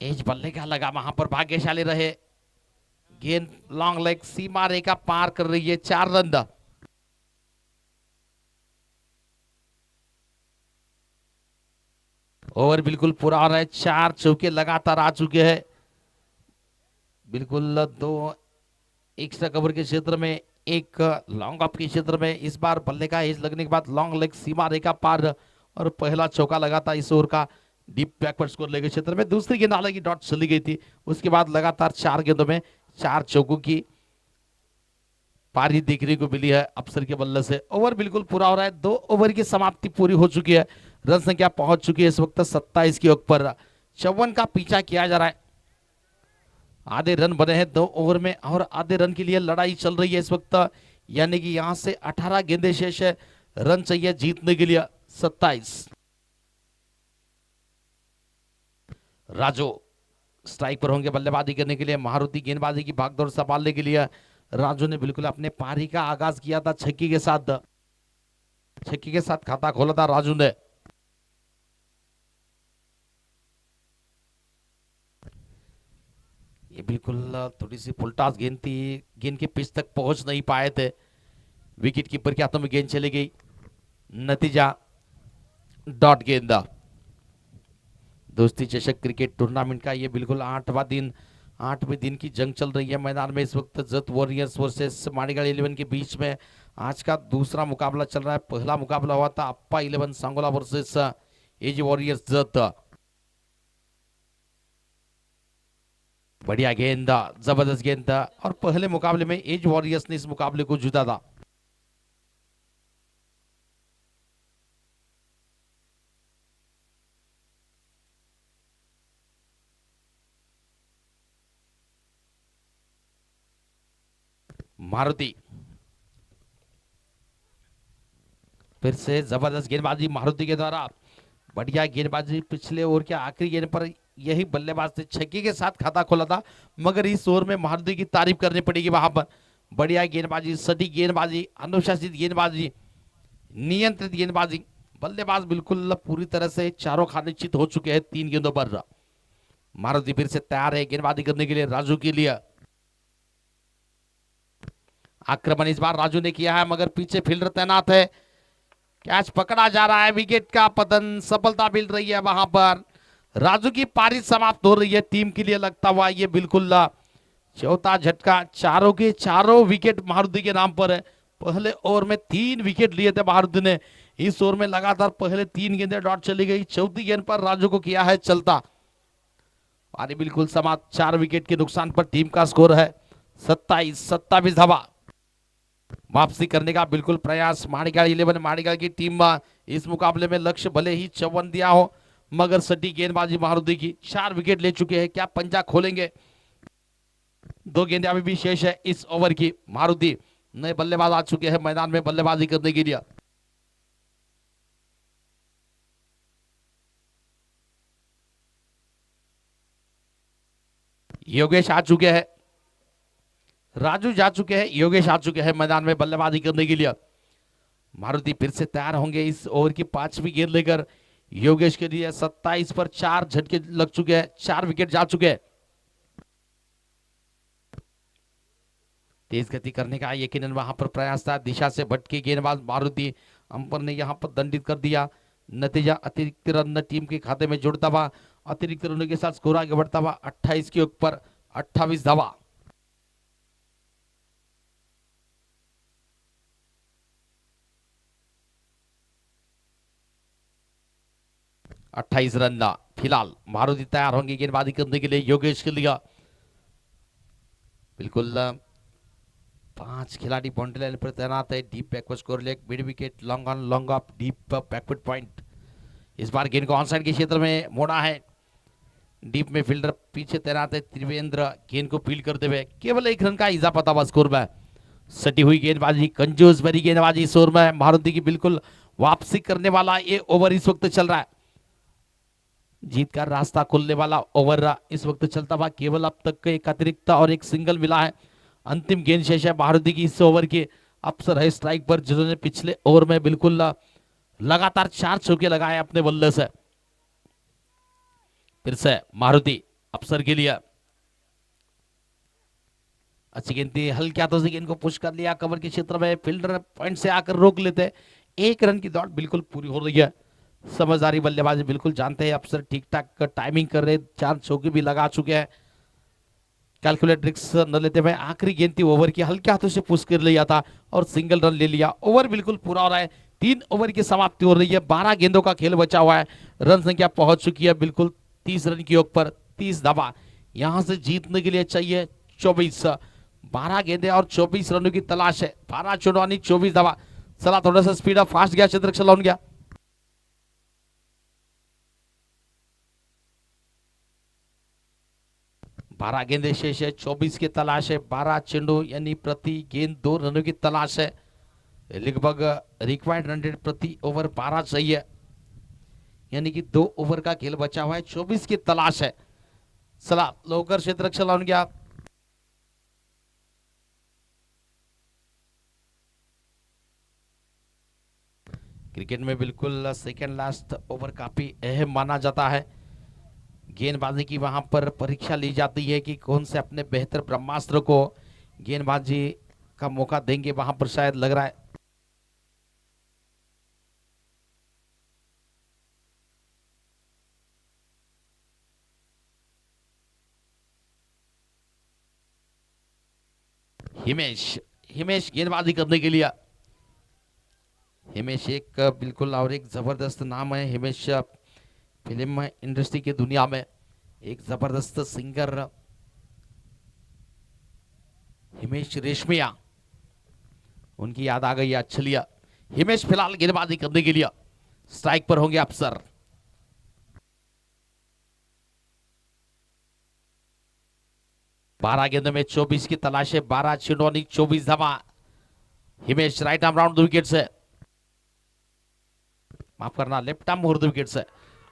एज बल्ले का लगा, वहां पर भाग्यशाली रहे, गेंद लॉन्ग लेग सीमा रेखा पार कर रही है। 4 रन। ओवर बिल्कुल पूरा हो रहा है, 4 चौके लगातार आ चुके हैं। बिल्कुल 2 एक्स्ट्रा कवर के क्षेत्र में, 1 लॉन्ग ऑफ के क्षेत्र में। इस बार बल्ले का एज लगने के बाद लॉन्ग लेग सीमा रेखा पार और पहला चौका लगा था इस ओवर का डीप बैकवर्ड स्कोर लेके क्षेत्र में। दूसरी गेंद हालांकि डॉट चली गई थी, उसके बाद लगातार 4 गेंदों में 4 चौकों की पारी देखने को मिली है अफसर के बल्ले से। ओवर बिल्कुल पूरा हो रहा है, 2 ओवर की समाप्ति पूरी हो चुकी है, रन संख्या पहुंच चुकी है इस वक्त 27 की ओवर पर। 54 का पीछा किया जा रहा है, आधे रन बने हैं 2 ओवर में और आधे रन के लिए लड़ाई चल रही है इस वक्त, यानी कि यहां से 18 गेंदें शेष है, रन चाहिए जीतने के लिए 27। राजू स्ट्राइक पर होंगे बल्लेबाजी करने के लिए। मारुति गेंदबाजी की भागदौड़ संभालने के लिए। राजू ने बिल्कुल अपने पारी का आगाज किया था छक्के के साथ। छक्के के साथ खाता खोला था राजू ने। ये बिल्कुल थोड़ी सी फुलटास गेंद थी, गेंद के पिच तक पहुंच नहीं पाए थे। विकेट कीपर के हाथों में गेंद चली गई, नतीजा डॉट गेंद। दोस्ती चषक क्रिकेट टूर्नामेंट का ये बिल्कुल 8वें दिन की जंग चल रही है मैदान में इस वक्त। जत वॉरियर्स वर्सेस माड़ीगढ़ 11 के बीच में आज का दूसरा मुकाबला चल रहा है। पहला मुकाबला हुआ था अप्पा 11 सांगोला वर्सेस एज वॉरियर्स जत। बढ़िया गेंद, जबरदस्त गेंद, और पहले मुकाबले में एज वॉरियर्स ने इस मुकाबले को जीता था। मारुति फिर से जबरदस्त गेंदबाजी मारुति के द्वारा। बढ़िया गेंदबाजी, पिछले ओवर के आखिरी गेंद पर यही बल्लेबाज ने छक्के के साथ खाता खोला था, मगर इस ओवर में मारुति की तारीफ करनी पड़ेगी वहां पर। बढ़िया गेंदबाजी, सटीक गेंदबाजी, अनुशासित गेंदबाजी, नियंत्रित गेंदबाजी। बल्लेबाज बिल्कुल पूरी तरह से चारों खाने चित हो चुके हैं 3 गेंदों पर। मारुति फिर से तैयार है गेंदबाजी करने के लिए राजू के लिए। आक्रमण इस बार राजू ने किया है, मगर पीछे फील्डर तैनात है। कैच पकड़ा जा रहा है, विकेट का पतन, सफलता मिल रही है वहां पर। राजू की पारी समाप्त हो रही है टीम के लिए लगता हुआ। ये बिल्कुल चौथा झटका, चारों के चारों विकेट मारुति के नाम पर है। पहले ओवर में 3 विकेट लिए थे मारुति ने। इस ओवर में लगातार पहले 3 गेंदें डॉट चली गई, चौथी गेंद पर राजू को किया है चलता। पारी बिल्कुल समाप्त, 4 विकेट के नुकसान पर टीम का स्कोर है 27 धावा। वापसी करने का बिल्कुल प्रयास माड़ीगढ़ 11 माड़ीगढ़ की टीम इस मुकाबले में। लक्ष्य भले ही 54 दिया हो, मगर सटीक गेंदबाजी मारुति की। 4 विकेट ले चुके हैं, क्या पंजा खोलेंगे? 2 गेंदें अभी भी शेष है इस ओवर की। मारुति नए बल्लेबाज आ चुके हैं मैदान में बल्लेबाजी करने के लिए। योगेश आ चुके हैं, राजू जा चुके हैं, योगेश आ चुके हैं मैदान में बल्लेबाजी करने के लिए। मारुति फिर से तैयार होंगे इस ओवर की 5वीं गेंद लेकर। योगेश के लिए 27 पर 4 झटके लग चुके हैं, 4 विकेट जा चुके हैं। तेज गति करने का यकीनन वहां पर प्रयास था, दिशा से भटकी गेंदबाज मारुति। अंपायर ने यहां पर दंडित कर दिया। नतीजा अतिरिक्त रन टीम के खाते में जुड़ता हुआ, अतिरिक्त रनों के साथ स्कोर आगे बढ़ता हुआ 28 के ऊपर 28 धावा। 28 रन फिलहाल। मारुति तैयार होंगे गेंदबाजी करने के लिए योगेश के लिए। बिल्कुल 5 खिलाड़ी बाउंड्री लाइन पर तैनात है। Deep backward score leg, mid wicket, long on, long off, deep backward point. इस बार गेंद को ऑन साइड के क्षेत्र में मोड़ा है। डीप में फील्डर पीछे तैनात है त्रिवेंद्र, गेंद को फील्ड करते हुए। केवल 1 रन का इजाफा था स्कोर में। सटी हुई गेंदबाजी, कंजूस भरी गेंदबाजी इस ओवर में मारुति की बिल्कुल वापसी करने वाला ये ओवर इस वक्त चल रहा है। जीत का रास्ता खुलने वाला ओवर इस वक्त चलता हुआ। केवल अब तक एक अतिरिक्त और एक सिंगल मिला है। अंतिम गेंद शेष है मारुति की इस ओवर के। अफसर है स्ट्राइक पर, जिन्होंने पिछले ओवर में बिल्कुल लगातार 4 चौके लगाए अपने बल्ले से। फिर से मारुति अफसर के लिए अच्छी गेंद थी, हल्के हाथों से गेंद को पुश कर लिया कवर के क्षेत्र में। फील्डर पॉइंट से आकर रोक लेते। 1 रन की दौड़ बिल्कुल पूरी हो रही है। समझदारी बल्लेबाजी बिल्कुल जानते हैं अफसर, ठीक ठाक टाइमिंग कर रहे, 4 चौके भी लगा चुके हैं। कैलकुलेट रिस्क न लेते हुए आखिरी गेंद थी ओवर की, हल्के हाथों से पुश कर लिया था और सिंगल रन ले लिया। ओवर बिल्कुल पूरा हो रहा है, 3 ओवर की समाप्ति हो रही है। 12 गेंदों का खेल बचा हुआ है। रन संख्या पहुंच चुकी है बिल्कुल 30 रन की ऊपर, 30 धावा। यहां से जीतने के लिए चाहिए 24। 12 गेंदे और 24 रनों की तलाश है। 12 चौड़ानी 24 धावा। चला थोड़ा सा स्पीड अप फास्ट गया, क्षेत्र चलाउन गया। 12 गेंदे शेष है, 24 की तलाश है। 12 चेंडू यानी प्रति गेंद 2 रनों की तलाश है। लगभग रिक्वायर्ड रन रेट प्रति ओवर 12 चाहिए। यानी कि 2 ओवर का खेल बचा हुआ है, 24 की तलाश है। चला लवकर क्षेत्ररक्षण लावून घ्या। क्रिकेट में बिल्कुल सेकेंड लास्ट ओवर काफी अहम माना जाता है। गेंदबाजी की वहां पर परीक्षा ली जाती है कि कौन से अपने बेहतर ब्रह्मास्त्र को गेंदबाजी का मौका देंगे, वहां पर शायद लग रहा है। हिमेश हिमेश गेंदबाजी करने के लिए। हिमेश एक बिल्कुल और एक जबरदस्त नाम है। हिमेश फिल्म इंडस्ट्री की दुनिया में एक जबरदस्त सिंगर हिमेश रेशमिया, उनकी याद आ गई। अच्छलिया हिमेश फिलहाल गेंदबाजी करने के लिए स्ट्राइक पर होंगे अफसर। बारह गेंदों में 24 की तलाश है। 12 छिड़ोनी 24 धावा। Himesh right arm round 2 wicket से, माफ करना लेफ्ट आर्म और 2 विकेट से।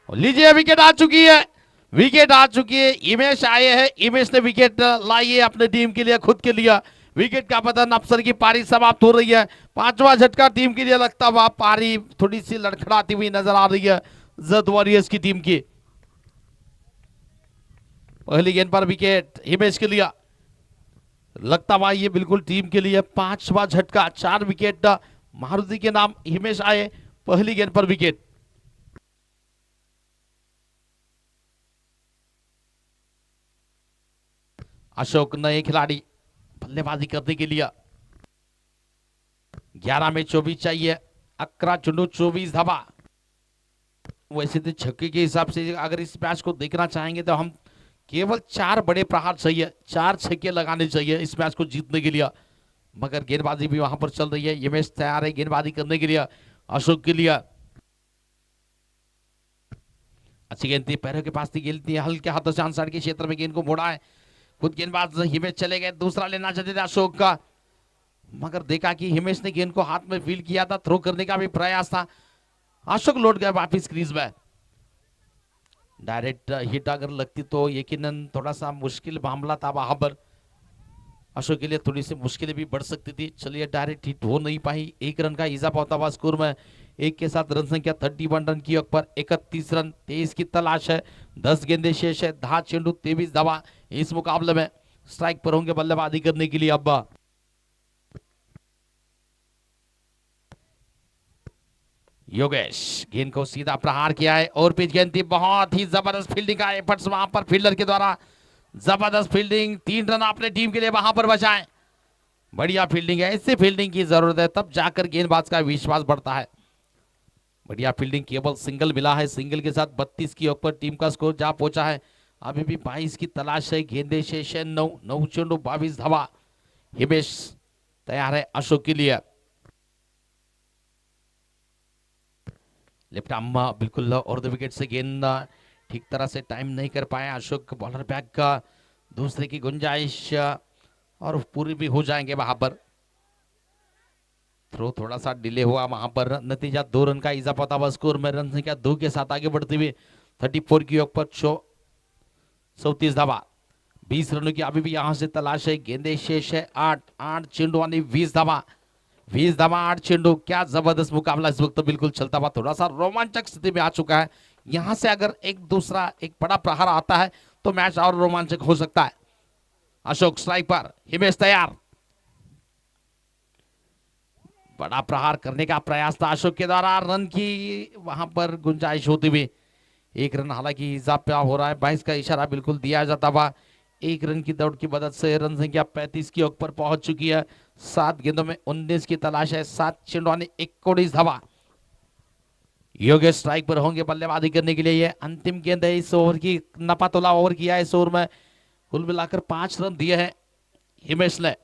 लीजिए विकेट आ चुकी है, विकेट आ चुकी है। हिमेश आए हैं, हिमेश ने विकेट लाई है अपने टीम के लिए, खुद के लिए। विकेट का पतन, अफसर की पारी समाप्त हो रही है। 5वां झटका टीम के लिए लगता हुआ। पारी थोड़ी सी लड़खड़ाती हुई नजर आ रही है जद वॉरियर्स की टीम की। पहली गेंद पर विकेट हिमेश के लिए लगता हुआ। ये बिल्कुल टीम के लिए 5वां झटका। 4 विकेट मारुति के नाम हिमेश आए पहली गेंद पर विकेट। अशोक नए खिलाड़ी बल्लेबाजी करने के लिए। 11 में 24 चाहिए। 11 चुंडू 24 धावा। वैसे तो छक्के के हिसाब से अगर इस मैच को देखना चाहेंगे तो हम केवल 4 बड़े प्रहार चाहिए, 4 छक्के लगाने चाहिए इस मैच को जीतने के लिए। मगर गेंदबाजी भी वहां पर चल रही है। हिमेश तैयार है गेंदबाजी करने के लिए अशोक के लिए। अच्छी गेंद थी, पैरों के पास थी गेंद थी, हल्के हाथों से आंसर के क्षेत्र में गेंद को मोड़ा है। खुद गेंदबाज हिमेश चले गए, दूसरा लेना चाहते थे अशोक का, मगर देखा कि हिमेश ने गेंद को हाथ में फील किया था, थ्रो करने का भी प्रयास था। अशोक लौट गए वापिस क्रीज में। डायरेक्ट हिट अगर लगती तो यकीनन थोड़ा सा मुश्किल मामला था वहां पर, अशोक के लिए थोड़ी सी मुश्किलें भी बढ़ सकती थी। चलिए डायरेक्ट हिट हो नहीं पाई। 1 रन का इजाफा होता हुआ स्कोर में। 1 के साथ रन संख्या 31 रन की पर 31 रन 23 की तलाश है। 10 गेंदे शेष है। 10 चेंडू 23 धावा इस मुकाबले में। स्ट्राइक पर होंगे बल्लेबाजी करने के लिए अब्बा। योगेश गेंद को सीधा प्रहार किया है और पिच गेंद थी। बहुत ही जबरदस्त फील्डिंग का एफर्ट्स वहां पर फील्डर के द्वारा। जबरदस्त फील्डिंग, 3 रन अपने टीम के लिए वहां पर बचाएं। बढ़िया फील्डिंग है, ऐसे फील्डिंग की जरूरत है, तब जाकर गेंदबाज का विश्वास बढ़ता है। बढ़िया फील्डिंग, केवल सिंगल मिला है। सिंगल के साथ 32 की ऊपर टीम का स्कोर जा पहुंचा है। अभी भी 22 की तलाश है। गेंदे शेष 9 चेंडू 22 धावा। हिमेश तैयार है अशोक के लिए। लेफ्ट आर्म बिल्कुल और 2 विकेट से गेंद ठीक तरह से टाइम नहीं कर पाया अशोक। बॉलर बैक का दूसरे की गुंजाइश और पूरी भी हो जाएंगे वहां पर। थ्रो थोड़ा सा डिले हुआ वहां पर। नतीजा 2 रन का इजाफा था स्कोर में। रन संख्या 2 के साथ आगे बढ़ते हुए 34 की ऊपर 34 धावा। 20 रनों की अभी भी यहां से तलाश है। गेंदे शेष है 8 चेंडू यानी 20 धावा। 20 धावा 8 चेंडू। क्या जबरदस्त मुकाबला इस वक्त तो बिल्कुल चलता हुआ थोड़ा सा रोमांचक स्थिति में आ चुका है। यहां से अगर एक बड़ा प्रहार आता है तो मैच और रोमांचक हो सकता है। अशोक स्ट्राइक पर, हिमेश तैयार। बड़ा प्रहार करने का प्रयास था अशोक के द्वारा। रन की वहां पर गुंजाइश होती हुई 1 रन हालांकि इजाफा हो रहा है। 22 का इशारा बिल्कुल दिया जाता हुआ। 1 रन की दौड़ की मदद से रन संख्या 35 की ऊपर पहुंच चुकी है। 7 गेंदों में 19 की तलाश है। 7 चेंडू 19 धावा। योगेश स्ट्राइक पर होंगे बल्लेबाजी करने के लिए। ये अंतिम गेंद है इस ओवर की। नपातोला ओवर किया है इस ओवर में। कुल मिलाकर 5 रन दिए हैं हिमेश ने।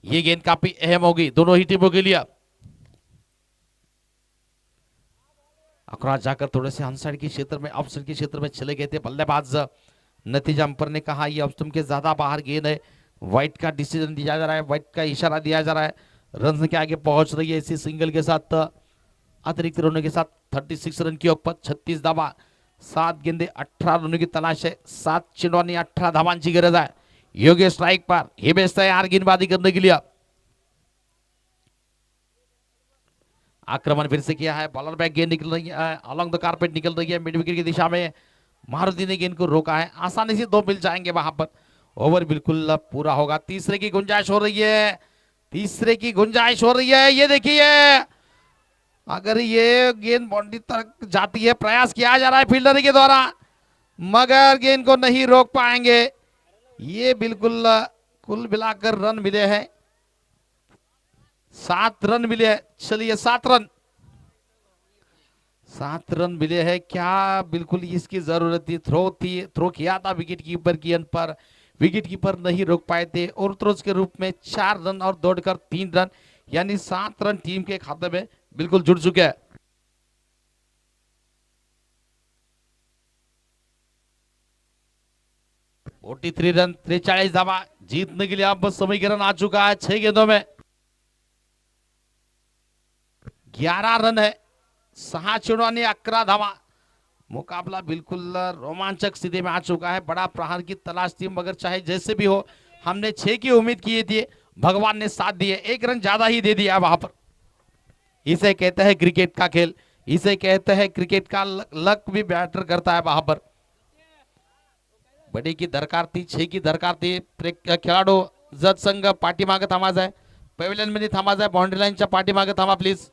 ये गेंद काफी अहम होगी दोनों ही टीमों के लिए। अखराज जाकर थोड़े से अनसाइड के क्षेत्र में, ऑफसाइड के क्षेत्र में चले गए थे बल्लेबाज। नतीजा अंपायर ने कहा ये ऑफ के ज्यादा बाहर गेंद है। व्हाइट का डिसीजन दिया जा रहा है, व्हाइट का इशारा दिया जा रहा है। रन संख्या आगे पहुंच रही है इसी सिंगल के साथ। अतिरिक्त रनों के साथ 36 रन की औपत, 36 धावा, 7 गेंदे 18 रनों की तलाश है, 7 चेंडू आणि 18 धावांची गरज आहे. योग्य स्ट्राइक पर हे बेस्ट तयार गेंदबाजी करने के लिए. आक्रमण फिर से किया है, बॉलर बैक गेंद निकल रही है, अलॉन्ग द कारपेट निकल रही है, मिड विकेट की दिशा में मारुति ने गेंद को रोका है, आसानी से 2 मिल जाएंगे वहां पर. ओवर बिल्कुल पूरा होगा, तीसरे की गुंजाइश हो रही है, तीसरे की गुंजाइश हो रही है. ये देखिए अगर ये गेंद बाउंड्री तक जाती है, प्रयास किया जा रहा है फील्डर के द्वारा, मगर गेंद को नहीं रोक पाएंगे. ये बिल्कुल कुल मिलाकर रन मिले हैं, 7 रन मिले हैं. चलिए 7 रन मिले हैं. क्या बिल्कुल इसकी जरूरत थी, थ्रो किया था विकेट कीपर की अंत पर, विकेट कीपर नहीं रोक पाए थे. और थ्रोज के रूप में 4 रन और दौड़कर 3 रन, यानी 7 रन टीम के खाते में बिल्कुल जुड़ चुके हैं. फोर्टी 43 रन, 43 धावा जीतने के लिए अब समीकरण आ चुका है. 6 गेंदों में 11 रन है, 6 चेंडू आणि 11 धावा. मुकाबला बिल्कुल रोमांचक स्थिति में आ चुका है. बड़ा प्रहार की तलाश थी, मगर चाहे जैसे भी हो हमने 6 की उम्मीद की थी, भगवान ने साथ दिए, 1 रन ज्यादा ही दे दिया वहां पर. इसे कहते हैं क्रिकेट का खेल, इसे कहते हैं क्रिकेट का लक भी मैटर करता है वहां पर. बड़ी की दरकार थी, 6 की दरकार थी. खेळाडू जत संघ पाठीमागे थांबायचा आहे, पॅव्हिलियन मध्ये थांबायचा आहे, बाउंड्री लाईनच्या पाठीमागे थांबा प्लीज.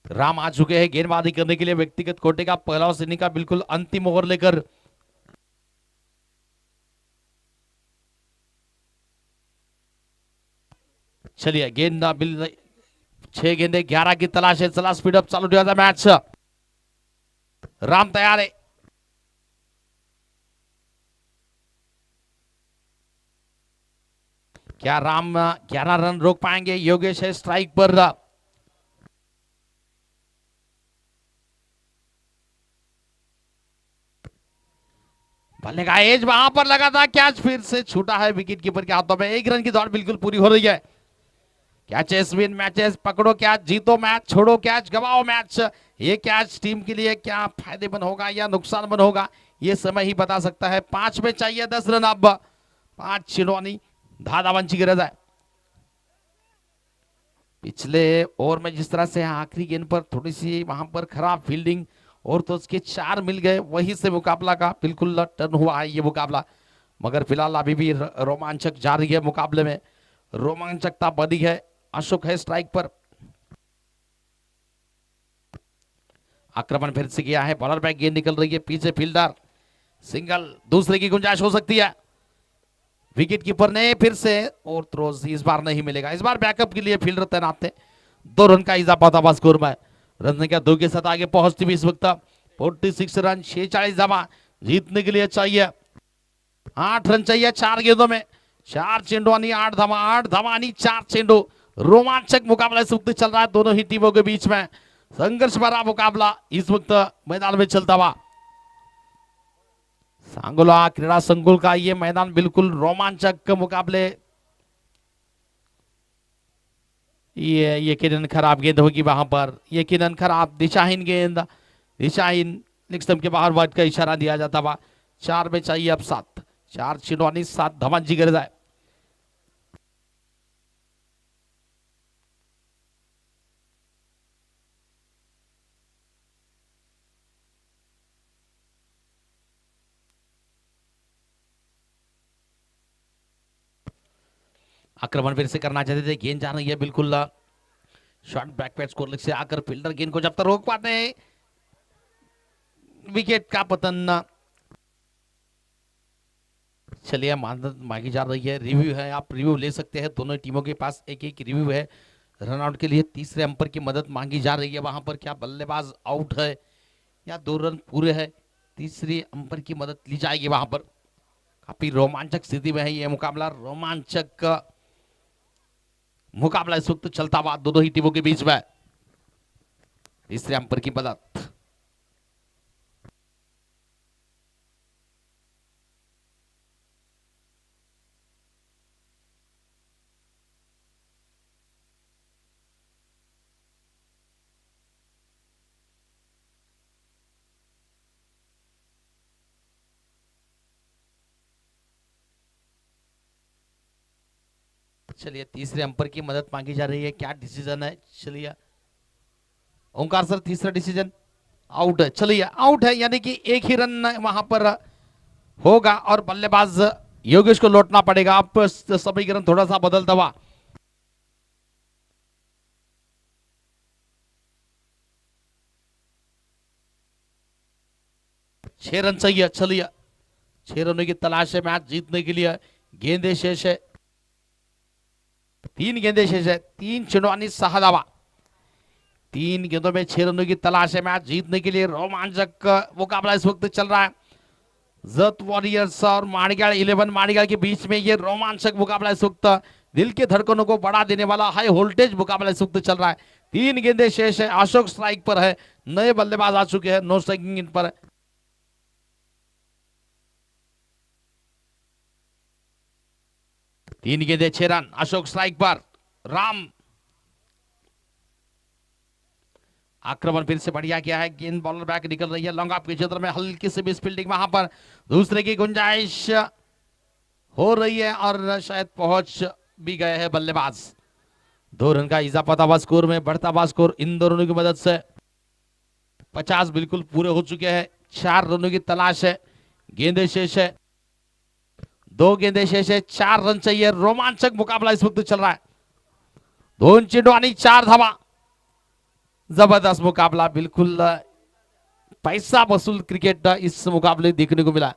राम आ चुके हैं गेंदबाजी करने के लिए. व्यक्तिगत कोटे का पहला श्रेणी का बिल्कुल अंतिम ओवर लेकर चलिए गेंद 6 गेंदे 11 की तलाश है. चला स्पीडअप चालू ठेवायचा मैच. राम तैयार है, क्या राम 11 रन रोक पाएंगे? योगेश है स्ट्राइक पर. बल्ले का एज वहां पर लगा था, कैच फिर से छूटा है विकेट कीपर के हाथों में. 1 रन की दौड़ बिल्कुल पूरी हो रही है. कैचेस विन मैचेस, पकड़ो कैच जीतो मैच, छोड़ो कैच गवाओ मैच. ये कैच टीम के लिए क्या फायदेमंद होगा या नुकसानमंद होगा, ये समय ही बता सकता है. 5 में चाहिए 10 रन. अब 5 चेंडू आणि 10 धावांची गरज आहे. पिछले ओवर में जिस तरह से आखिरी गेंद पर थोड़ी सी वहां पर खराब फील्डिंग और तो उसके 4 मिल गए, वही से मुकाबला का बिल्कुल टर्न हुआ है ये मुकाबला. मगर फिलहाल अभी भी रोमांचक जारी है, मुकाबले में रोमांचकता बनी है. अशोक है स्ट्राइक पर. आक्रमण फिर से किया है, बॉलर बैक गेंद निकल रही है, पीछे फील्डर सिंगल, दूसरे की गुंजाइश हो सकती है. विकेट कीपर ने फिर से और थ्रोज इस बार नहीं मिलेगा. इस बार बैकअप के लिए फील्डर तैनात थे. 2 रन का इजाफा था स्कोर में. रन संख्या 2 के साथ आगे पहुंचती हुई इस वक्त 46 रन, 46 धावा जीतने के लिए चाहिए. 8 रन चाहिए 4 गेंदों में, 4 चेंडू आणि 8 धावा, 8 धावा आणि 4 चेंडू. रोमांचक मुकाबला इस वक्त चल रहा है दोनों ही टीमों के बीच में. संघर्ष भरा मुकाबला इस वक्त मैदान में चलता हुआ. सांगोला क्रीडा संकुल का ये मैदान बिल्कुल रोमांचक मुकाबले. ये यकीनन खराब गेंद होगी वहां पर, यकीनन खराब दिशाहीन गेंद, दिशाहीन निकस्टम के बाहर वाइड का इशारा दिया जाता हुआ. 4 में चाहिए अब 7, 4 चेंडू आणि 7 धावांची गरज आहे. आक्रमण फिर से करना चाहते थे, गेंद जा रही है बिल्कुल शॉर्ट बैक पैड स्कोर से आकर फील्डर गेंद को जब तक रोक पाते हैं, विकेट का पतन. चलिए मांगी जा रही है, रिव्यू है, आप रिव्यू ले सकते हैं. दोनों टीमों के पास एक एक रिव्यू है. रनआउट के लिए तीसरे अंपर की मदद मांगी जा रही है. वहां पर क्या बल्लेबाज आउट है या 2 रन पूरे है, तीसरी अंपर की मदद ली जाएगी. वहां पर काफी रोमांचक स्थिति में है यह मुकाबला. रोमांचक मुकाबला इस वक्त चलता हुआ दोनों ही टीमों के बीच में. तीसरे अंपर की मदद, चलिए तीसरे अंपर की मदद मांगी जा रही है, क्या डिसीजन है? चलिए ओंकार सर तीसरा डिसीजन आउट है। चलिए आउट है, यानी कि एक ही रन वहां पर होगा और बल्लेबाज योगेश को लौटना पड़ेगा। अब समीकरण थोड़ा सा बदलता हुआ। 6 रन चाहिए। चलिए 6 रनों की तलाश है मैच जीतने के लिए। गेंदे शेष है, 3 गेंदे शेष है, 3 चेंडू आणि 6 धावा। 3 गेंदों में 6 रनों की तलाश है मैच जीतने के लिए। रोमांचक मुकाबला इस वक्त चल रहा है जत वॉरियर्स और माणिगाल 11 माणिगाल के बीच में। ये रोमांचक मुकाबला इस वक्त दिल के धड़कनों को बढ़ा देने वाला हाई वोल्टेज मुकाबला इस वक्त चल रहा है। 3 गेंदे शेष है, अशोक स्ट्राइक पर है, नए बल्लेबाज आ चुके हैं, नो स्ट्राइकिंग इन पर। तीन गेंदे 6 रन, अशोक स्ट्राइक पर। राम आक्रमण फिर से बढ़िया किया है, गेंद बॉलर बैक निकल रही है लॉन्ग ऑफ के क्षेत्र में, हल्की से मिस फील्डिंग वहां पर, दूसरे की गुंजाइश हो रही है और शायद पहुंच भी गए हैं बल्लेबाज। 2 रन का इजाफा हुआ स्कोर में, बढ़ता हुआ स्कोर इन दोनों की मदद से। 50 बिल्कुल पूरे हो चुके हैं, 4 रनों की तलाश है, गेंदे शेष है, 2 गेंदे शेष है, 4 रन चाहिए। रोमांचक मुकाबला इस वक्त चल रहा है, 2 चेंडू आणि 4 धावा। जबरदस्त मुकाबला, बिल्कुल पैसा वसूल क्रिकेट इस मुकाबले देखने को मिला।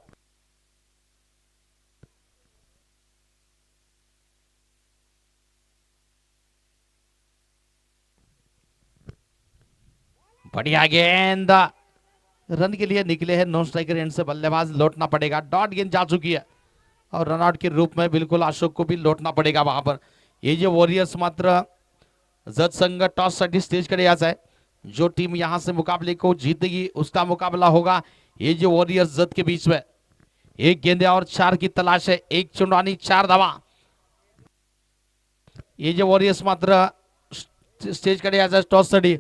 बढ़िया गेंद, रन के लिए निकले हैं नॉन स्ट्राइकर एंड से बल्लेबाज, लौटना पड़ेगा। डॉट गेंद जा चुकी है और रनआउट के रूप में बिल्कुल अशोक को भी लौटना पड़ेगा वहां पर। ये जो वॉरियर्स मात्र जत संघ टॉस साठी स्टेज कडे यायचं आहे, जो टीम यहां से मुकाबले को जीतेगी उसका मुकाबला होगा ये जो वॉरियर्स जत के बीच में। 1 गेंदे और 4 की तलाश है, 1 चेंडू आणि 4 धावा। ये जो वॉरियर्स मात्र स्टेज कडे यायचं टॉस साठी।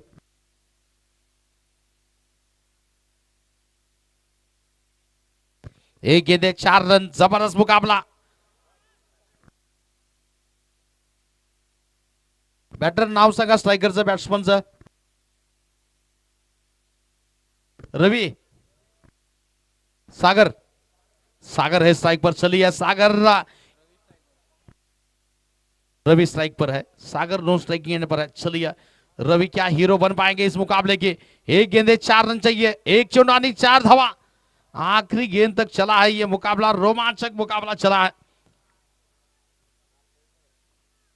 एक गेंदे 4 रन, जबरदस्त मुकाबला। बॅटर नाव सांगा स्ट्रायकरचं, बॅट्समनचं? रवि सागर, सागर है स्ट्राइक पर। चलिए सागर, रवि स्ट्राइक पर है, सागर नो स्ट्राइकिंग एंड पर है। चलिए रवि क्या हीरो बन पाएंगे इस मुकाबले के? 1 गेंदे 4 रन चाहिए, 1 चेंडू आणि 4 धावा। आखिरी गेंद तक चला है ये मुकाबला, रोमांचक मुकाबला चला है।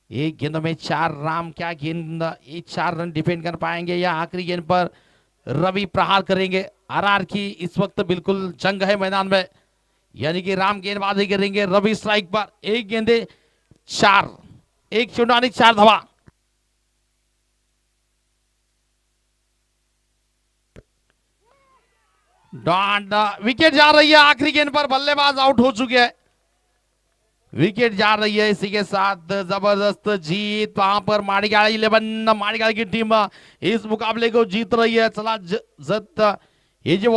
1 गेंद में 4 राम, क्या गेंद, ये 4 रन डिफेंड कर पाएंगे या आखिरी गेंद पर रवि प्रहार करेंगे? आरआर की इस वक्त बिल्कुल जंग है मैदान में, यानी कि राम गेंदबाजी करेंगे, रवि स्ट्राइक पर। 1 गेंदे 4, 1 चेंडू आणि 4 धावा। डॉट, विकेट जा रही है आखिरी गेंद पर, बल्लेबाज आउट हो चुके हैं, विकेट जा रही है। इसी के साथ जबरदस्त जीत वहां पर माणिगाल 11 माणिगाल की टीम इस मुकाबले को जीत रही है। चला जत ये जो